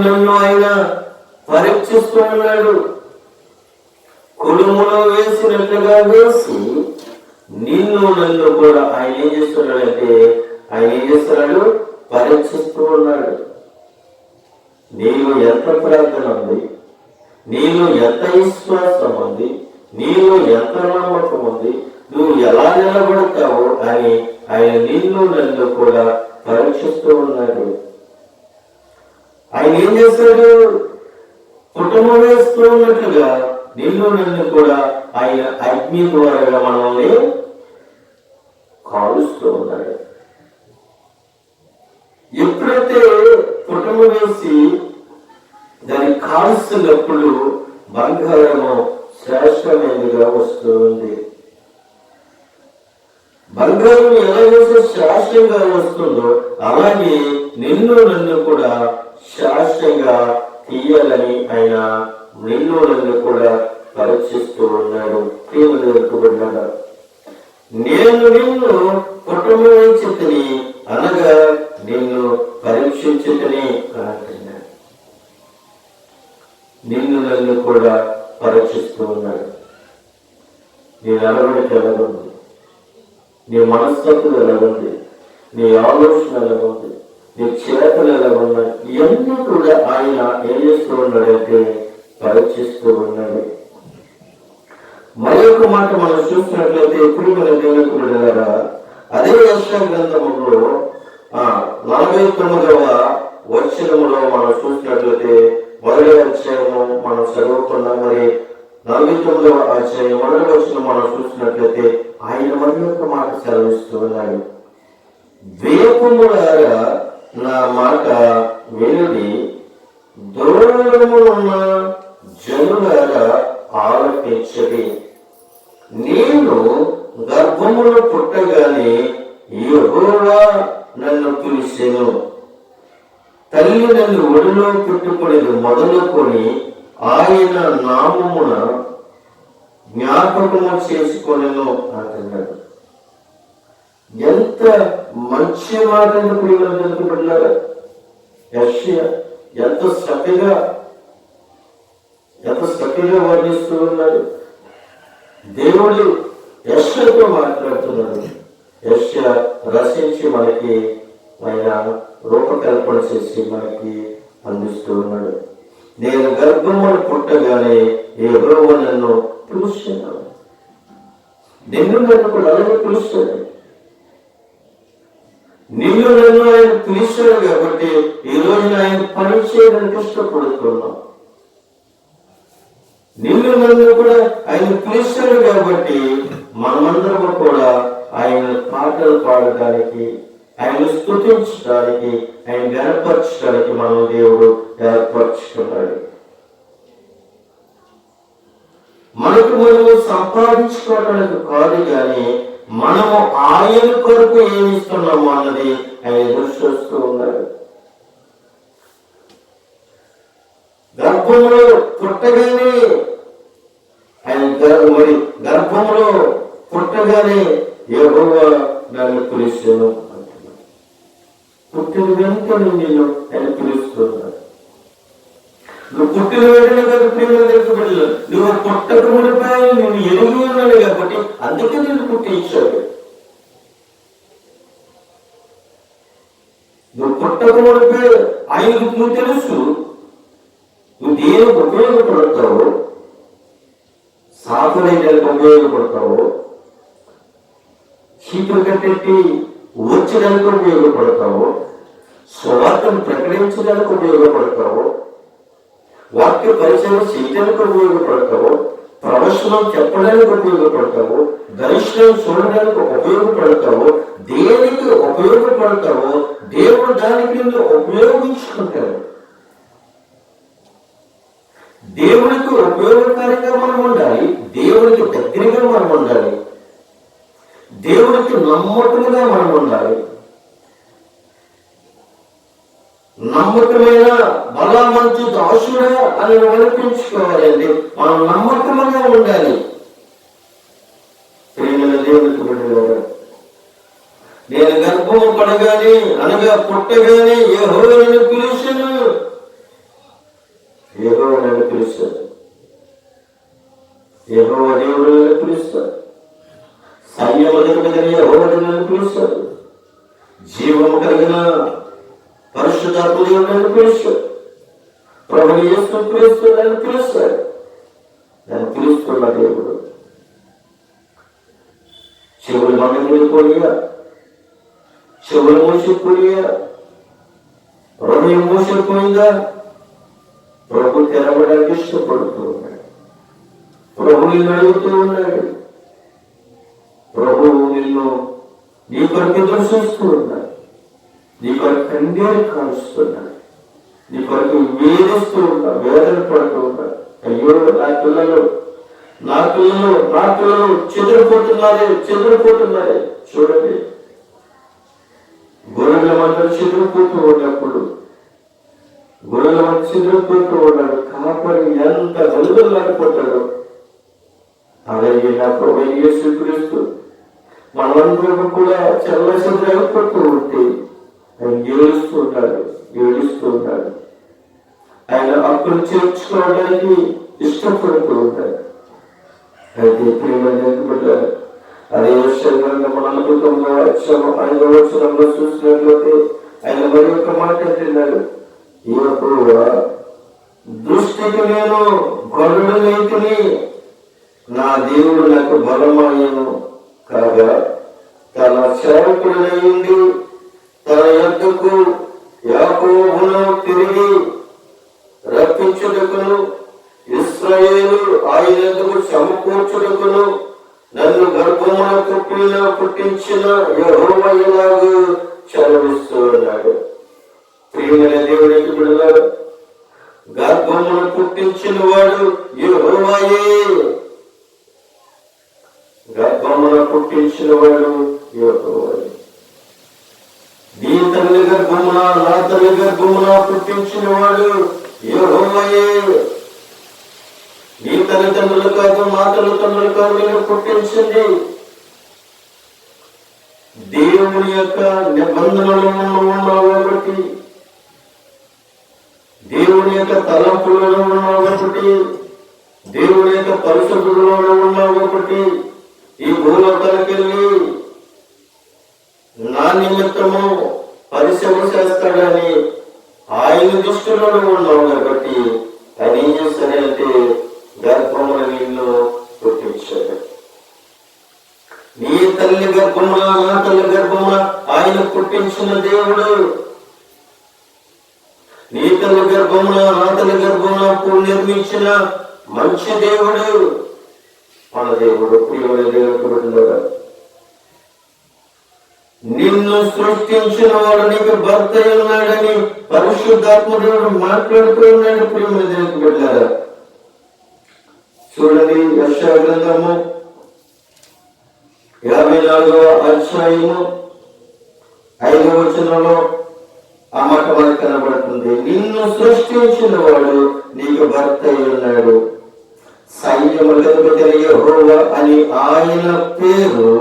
నన్ను ఆయన పరీక్షిస్తూ ఉన్నాడు. కుడుములో వేసినట్లుగా వేసి నన్ను కూడా ఆయన ఏం చేస్తున్నాడంటే పరీక్షిస్తూ ఉన్నాడు. నీలో ఎంత ప్రార్థన ఉంది, నీలో ఎంత విశ్వాసం ఉంది, నీలో ఎంత నమ్మకం ఉంది, నువ్వు ఎలా నిలబడతావు అని ఆయన నన్ను కూడా పరీక్షిస్తూ ఉన్నాడు. ఆయన ఏం చేస్తాడు? కుటుంబం వేస్తూ ఉన్నట్లుగా నన్ను కూడా ఆయన అగ్ని ద్వారా మనల్ని కాలుస్తూ ఉన్నాడు. ఎప్పుడైతే కుటుంబం వేసి దాన్ని కాలుస్తున్నప్పుడు బంగారము శ్రేష్టమైనదిగా వస్తుంది. బంగారం ఎలాగైతే శ్రేష్టంగా వస్తుందో అలాగే నన్ను కూడా శ్రేష్టంగా తీయాలని ఆయన నన్ను కూడా పరీక్షిస్తూ ఉన్నాడు. ప్రియమైన నేను నిన్ను కుటుంబించుతని అనగా నిన్ను పరీక్షించుతని అంటున్నాడు. నన్ను కూడా పరీక్షిస్తూ ఉన్నాడు. నీ నడవడికి ఎలాగుంది, నీ మనస్తత్వం ఎలాగుంది, నీ ఆలోచన ఎలాగుంది, నీ చేతలు ఎలాగున్నాయి, ఇవన్నీ కూడా ఆయన ఏం చేస్తూ ఉన్నాడంటే పరీక్షిస్తూ ఉన్నాడు. మరొక మాట మనం చూసినట్లయితే ఎప్పుడు మన దేవునికి వెళ్ళారా అదే యెషయా గ్రంథములో 49వ వచనములో మనం చూసినట్లయితే మొదటి అధ్యాయము మనం చదువుకున్నాం. మరి 49వ అధ్యాయం మొదటి వచనం మనం చూసినట్లయితే ఆయన మరి యొక్క మాట సెలవిస్తూ ఉన్నాడు. వేపములారా నా మాట వినుడి, దూరమున్న జనులారా ఆలకించడి. నేను గర్భములో పుట్టగానే యెహోవా నన్ను పిలిచెను, తల్లి నన్ను ఒడిలో పెట్టుకునేది మొదలుకొని ఆయన నామమున జ్ఞాపకము చేసుకొనెను అంటున్నాడు. ఎంత మంచి మాట పిల్లలు యెషయా ఎంత చక్కగా వర్ణిస్తూ ఉన్నాడు. దేవుడు యెషయాతో మాట్లాడుతున్నాడు. యెషయా రచించి మనకి ఆయన రూపకల్పన చేసి మనకి అందిస్తూ ఉన్నాడు. నేను గర్భమును పుట్టగానే యెహోవా నన్ను పిలుస్తున్నాడు. నన్ను కూడా అలాగే పిలుస్తాడు. నన్ను ఆయన పిలిచాడు కాబట్టి ఈ రోజున ఆయన పని చేయడానికి ఇష్టపడుతున్నాం. నన్ను కూడా ఆయన పిలిచాడు కాబట్టి మనమందరము కూడా ఆయన పాటలు పాడడానికి, ఆయన స్తుతించడానికి, ఆయన గణపరచడానికి మనం దేవుడు ఏర్పరచుకున్నాడు. మనకు మనము సంపాదించుకోవడానికి కాదు, కానీ మనము ఆయన కొరకు ఏమి ఇస్తున్నాము అన్నది ఆయన ఎదురు చూస్తూ ఉన్నాడు. గర్భంలో పుట్టగానే మరి గర్భంలో పుట్టగానే యెహోవా నన్ను పిలిచాను అంటున్నాడు. పుట్టిన వెంటనే నేను ఆయన పిలుస్తున్నాడు. నువ్వు పుట్టిన వెంటనే కదా ప్రేమ దగ్గర, నువ్వు పుట్టక మునిపాయి నువ్వు ఎరుగు ఉన్నాడు కాబట్టి అందుకే నేను పుట్టించాడు. నువ్వు పుట్టక మునిపాయి ఆయనకు నువ్వు తెలుసు. నువ్వు దేనికి ఉపయోగపడతావు, సాధులైనకు ఉపయోగపడతావు, చీపురు కట్టెట్టి ఊర్చడానికి ఉపయోగపడతావు, స్వార్థను ప్రకటించడానికి ఉపయోగపడతావు, వాక్య పరిచయం చేయడానికి ఉపయోగపడతావు, ప్రవచనం చెప్పడానికి ఉపయోగపడతావు, దర్శనం చూడడానికి ఉపయోగపడతావు. దేనికి ఉపయోగపడతావో దేవుడు దానికి నిన్ను ఉపయోగించుకుంటాడు. దేవునికి ఉపయోగకారిగా మనం ఉండాలి, దేవునికి దగ్గరగా మనం ఉండాలి, దేవునికి నమ్మకముగా మనం ఉండాలి. నమ్మకమైన బల మంచి దాసుడా అని అనిపించుకోవాలండి. మనం నమ్మకముగా ఉండాలి. ప్రేమల దేవునికి బిడ్డలారా, నేను గర్భము పడగానే అనగా పుట్టగానే యెహోవా నన్ను పిలిచాను, యెహోవా నన్ను పిలుస్తాడు, యెహోవా దేవుడు నన్ను పిలుస్తాడు, సైన్యములకు యెహోవా నన్ను పిలుస్తాడు, జీవము కలిగిన పరిశుద్ధాత్మ దేవుడు నన్ను పిలుస్తాడు, ప్రభువు యేసు క్రీస్తు నన్ను పిలుస్తాడు. నన్ను పిలుస్తున్న దేవుడు. చెవులు మండిపోయా, చెవులు మూసిపోయా, హృదయం మూసిపోయిందా? ప్రభు తెరవడానికి ఇష్టపడుతూ ఉన్నాడు. ప్రభు నిన్ను అడుగుతూ ఉన్నాడు. ప్రభువు నిన్ను నీ కొరకు దర్శిస్తూ ఉన్నాడు. నీ కొరకు కందేరు కాలుస్తున్నాడు. నీ కొరకు వేధిస్తూ ఉన్నాడు, వేదన పడుతూ ఉన్నాడు. అయ్యో నా పిల్లలు చెదిరిపోతున్నారే. చూడండి, గొర్రెల మందరు చెదిరిపోతూ ఉన్నప్పుడు, గొర్రెల మంది చెదిరిపోతూ ఉన్నాడు, కాపరి ఎంత గలుగులాడిపోతాడు. అలాగే నా ప్రభువు యేసు క్రీస్తు మనందరూ కూడా చెల్లసెదరైపోతూ ఉంటే ఆయన ఏడుస్తూ ఉన్నాడు. ఆయన అప్పులు చేర్చుకోవడానికి ఇష్టపడుతూ ఉంటాడు. అయితే ప్రియమైన అదే విషయంగా మన 5వ వచనంలో చూసినట్లయితే ఆయన మరి ఒక మాట అంటున్నాడు, యెహోవా దృష్టికి నేను గొర్రెలనైతిని, నా దేవుడు నాకు బలమాయను కాగా తన సేవకుడైంది తన యొద్దకు యాకోబును తిరిగి రప్పించుటకును ఇశ్రాయేలు ఆయన యొద్దకు సమకూర్చుటకును నన్ను గర్భమున పుట్టించిన యెహోవా ఇలాగూ సెలవిస్తూ ఉన్నాడు. ప్రియమైన దేవునికి బిడ్డలారా, గర్భమున పుట్టించిన వాడు యెహోవాయే. గర్భమున పుట్టించిన వాడు యెహోవాయే. నీ తల్లి గర్భమున నా తల్లి గర్భమున పుట్టించిన వాడు యెహోవాయే. నీ తల్లిదండ్రులు కాదు, మా తల్లిదండ్రులు కాదు, నేను పుట్టించింది దేవుని యొక్క నిబంధనలు ఉన్నావు కాబట్టి, దేవుని యొక్క తలంపులలో ఉన్నావు కాబట్టి, దేవుని యొక్క పరిశుద్ధులలో ఉన్నావు కాబట్టి, ఈ భూలోకానికి వెళ్ళి నా నిమిత్తము పరిశ్రమ చేస్తాడని ఆయన దృష్టిలో ఉన్నావు కాబట్టి ఆయన ఏం చేస్తాడంటే గర్భమున నిన్ను పుట్టించాడు. నీ తల్లి గర్భమున నా తల్లి గర్భమున ఆయన పుట్టించిన దేవుడు. నీ తల్లి గర్భమున నా తల్లి గర్భమున నిర్మించిన మంచి దేవుడు మన దేవుడు. ప్రియమైన దేవుడు, నిన్ను సృష్టించిన వాడు నీకు భర్త ఉన్నాడని పరిశుద్ధాత్మ దేవుడు మాట్లాడుతూ ఉన్నాడు. ప్రియమైన దేవుడు బిడ్డలారా, చూడండి, యెషయా గ్రంథము 54వ అధ్యాయము 5వ వచనంలో ఆ మాట మనకు కనబడుతుంది. నిన్ను సృష్టించిన వాడు నీకు భర్త ఉన్నాడు, సైన్యములకు యెహోవా అని ఆయన పేరు,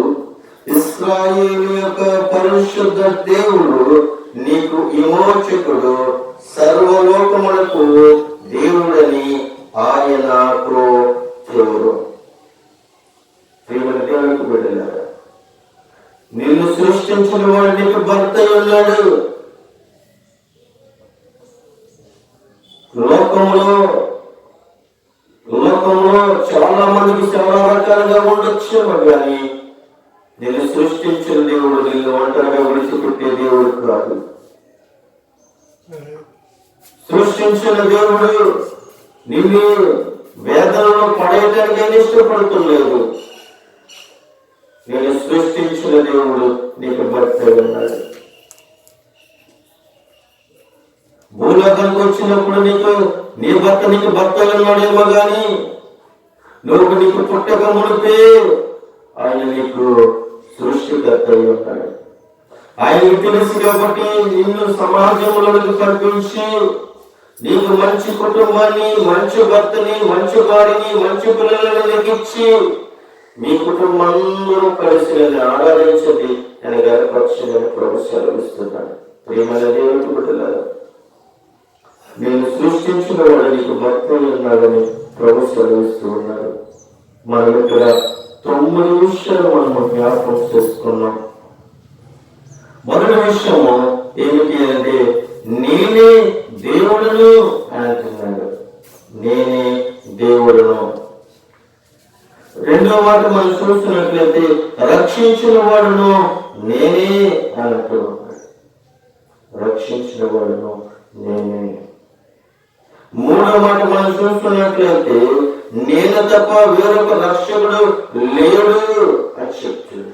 ఇశ్రాయేలు యొక్క పరిశుద్ధ దేవుడు, నీకు విమోచకుడు, సర్వలోకములకు దేవుడని ఆయనకు పేరు. ప్రియమైన దేవునికి బిడ్డలారా, నిన్ను సృష్టించిన వాడు నీకు భర్త ఉన్నాడు. లోకంలో చాలా మందికి చాలా రకాలుగా ఉండొచ్చు, కానీ నిన్ను సృష్టించిన దేవుడు నిన్ను ఒంటరిగా విడిచిపెట్టే దేవుడు కాదు. సృష్టించిన దేవుడు నిన్ను వేదనలో పడేయటానికి ఇష్టపడుతులేదు. నేను సృష్టించిన దేవుడు నీకు భర్త ఉన్నాడు. భూలోకానికి వచ్చినప్పుడు నీ భర్త నీకు భర్త ఉన్నాడేమో గాని నీకు పుట్టక మునిపే ఆయన నీకు సృష్టికర్త ఉన్నాడు. ఆయనకు తెలుసు కాబట్టి నిన్ను సమాజంలోకి కల్పించి నీకు మంచి కుటుంబాన్ని, మంచి భర్తని, మంచి వారిని, మంచి పిల్లలను లెక్కించి మీ కుటుంబం అందరూ కలిసి నన్ను ఆరాధించండి అని గర్వపక్షులను ప్రభు సెలవిస్తున్నాడు. ప్రియమైన దేవుని బిడ్డలారా, నేను సృష్టించిన వాడు నీకు భర్త ఉన్నాడని ప్రభు సెలవిస్తూ ఉన్నారు. మనం ఇక్కడ 9 విషయాలు మనము జ్ఞాపకం చేసుకున్నాం. మొదటి విషయము ఏమిటి అంటే నేనే దేవుడును అంటున్నాడు. నేనే దేవుడును. రెండో మాట మనం చూసినట్లయితే రక్షించిన వాడును నేనే అంటున్నాడు. రక్షించిన వాడును నేనే. మూడో మాట మనం చూస్తున్నట్లయితే నేను తప్ప వేరొక రక్షకుడు లేడు అని చెప్తున్నాడు.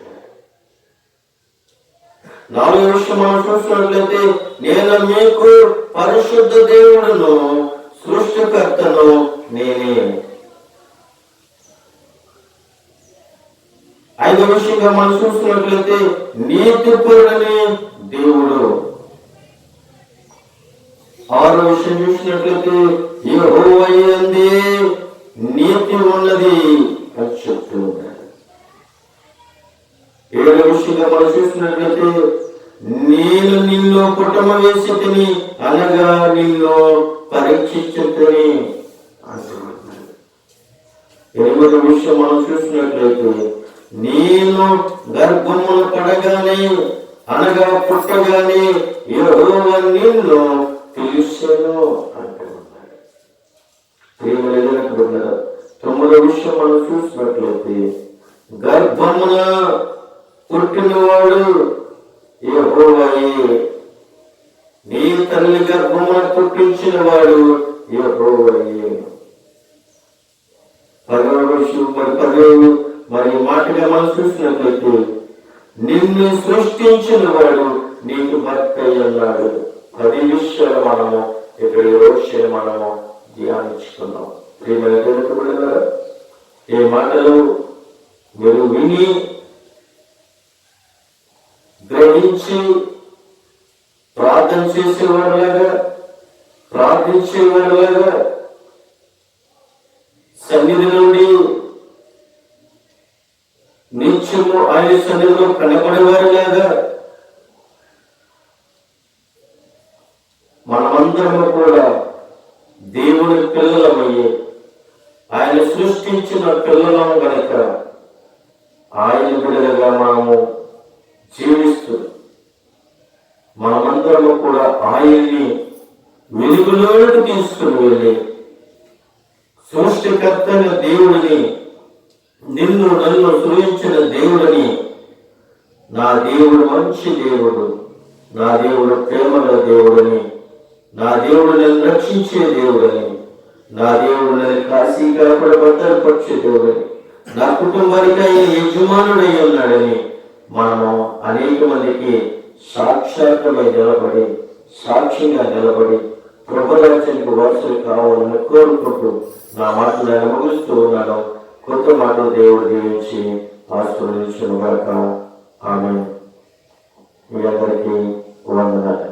నాలుగో విషయం మనం చూసినట్లయితే నేను మీకు పరిశుద్ధ దేవుడును, సృష్టికర్తను నేనే. ఐదో విషయంగా మనం చూసినట్లయితే నీతిపరుడని దేవుడు. ఆరో విషయం చూసినట్లయితే యెహోవా యందే నీతి ఉన్నది అని చెప్తూ ఉన్నాడు. ఏడో విషయంగా మనం చూసినట్లయితే నేను నిన్ను పుట్టమ వేసి తిని అనగా నిన్ను పరీక్షించుకొని అంటున్నాడు. ఎనిమిదో విషయం మనం చూసినట్లయితే నేను గర్భమును పడగానే అనగా పుట్టగానే యెహోవా నిన్ను పిలిచెను అంటున్నాడు. తొమ్మిదో విషయం మనం చూసినట్లయితే గర్భమున పుట్టినవాడు యెహోవాయే, నీ తల్లి గర్భమున పుట్టించిన వాడు యెహోవాయే. పదవ విషయం మరి మాటగా మనం చూసినట్లయితే నిన్ను సృష్టించిన వాడు నీకు భర్త అన్నాడు. 10 విషయాలు మనము ఇక్కడ రోజు మనము ధ్యానించుకున్నాం. ఏ మాటలు మీరు విని గ్రహించి ప్రార్థన చేసేవారులాగా, ప్రార్థించేవారులాగా, సన్నిధి నుండి నిత్యము ఆయన సన్నిధిలో కనబడేవారులాగా మనమందరము కూడా దేవుని పిల్లలమయ్యే, ఆయన సృష్టించిన పిల్లలం గనక ఆయన బిడ్డలుగా మనము జీవిస్తూ మనమందరము కూడా ఆయన్ని వెలుగులోకి తీసుకుని వెళ్ళి సృష్టికర్తైన దేవుడిని, నిన్ను నన్ను సృష్టించిన దేవుడిని, నా దేవుడు మంచి దేవుడు, నా దేవుడు ప్రేమల దేవుడని, నా దేవుడు నన్ను రక్షించే దేవుడని, నా దేవుడు నన్ను కాశీ కాపాడ భద్రపరిచే దేవుడని, నా కుటుంబానికి ఆయన యజమానుడై ఉన్నాడని మనము అనేక మందికి సాక్షాత్మై నిలబడి, సాక్షిగా నిలబడి కృపరాజ్యానికి వారసులు కావాలని కోరుకుంటూ నా మాటలు నేను ముగిస్తూ ఉన్నాను. కొత్త మాటలు దేవుడు దీవించి ఆశీర్వదించును గాక. ఆమేన్. మీ అందరికీ వందనాలు.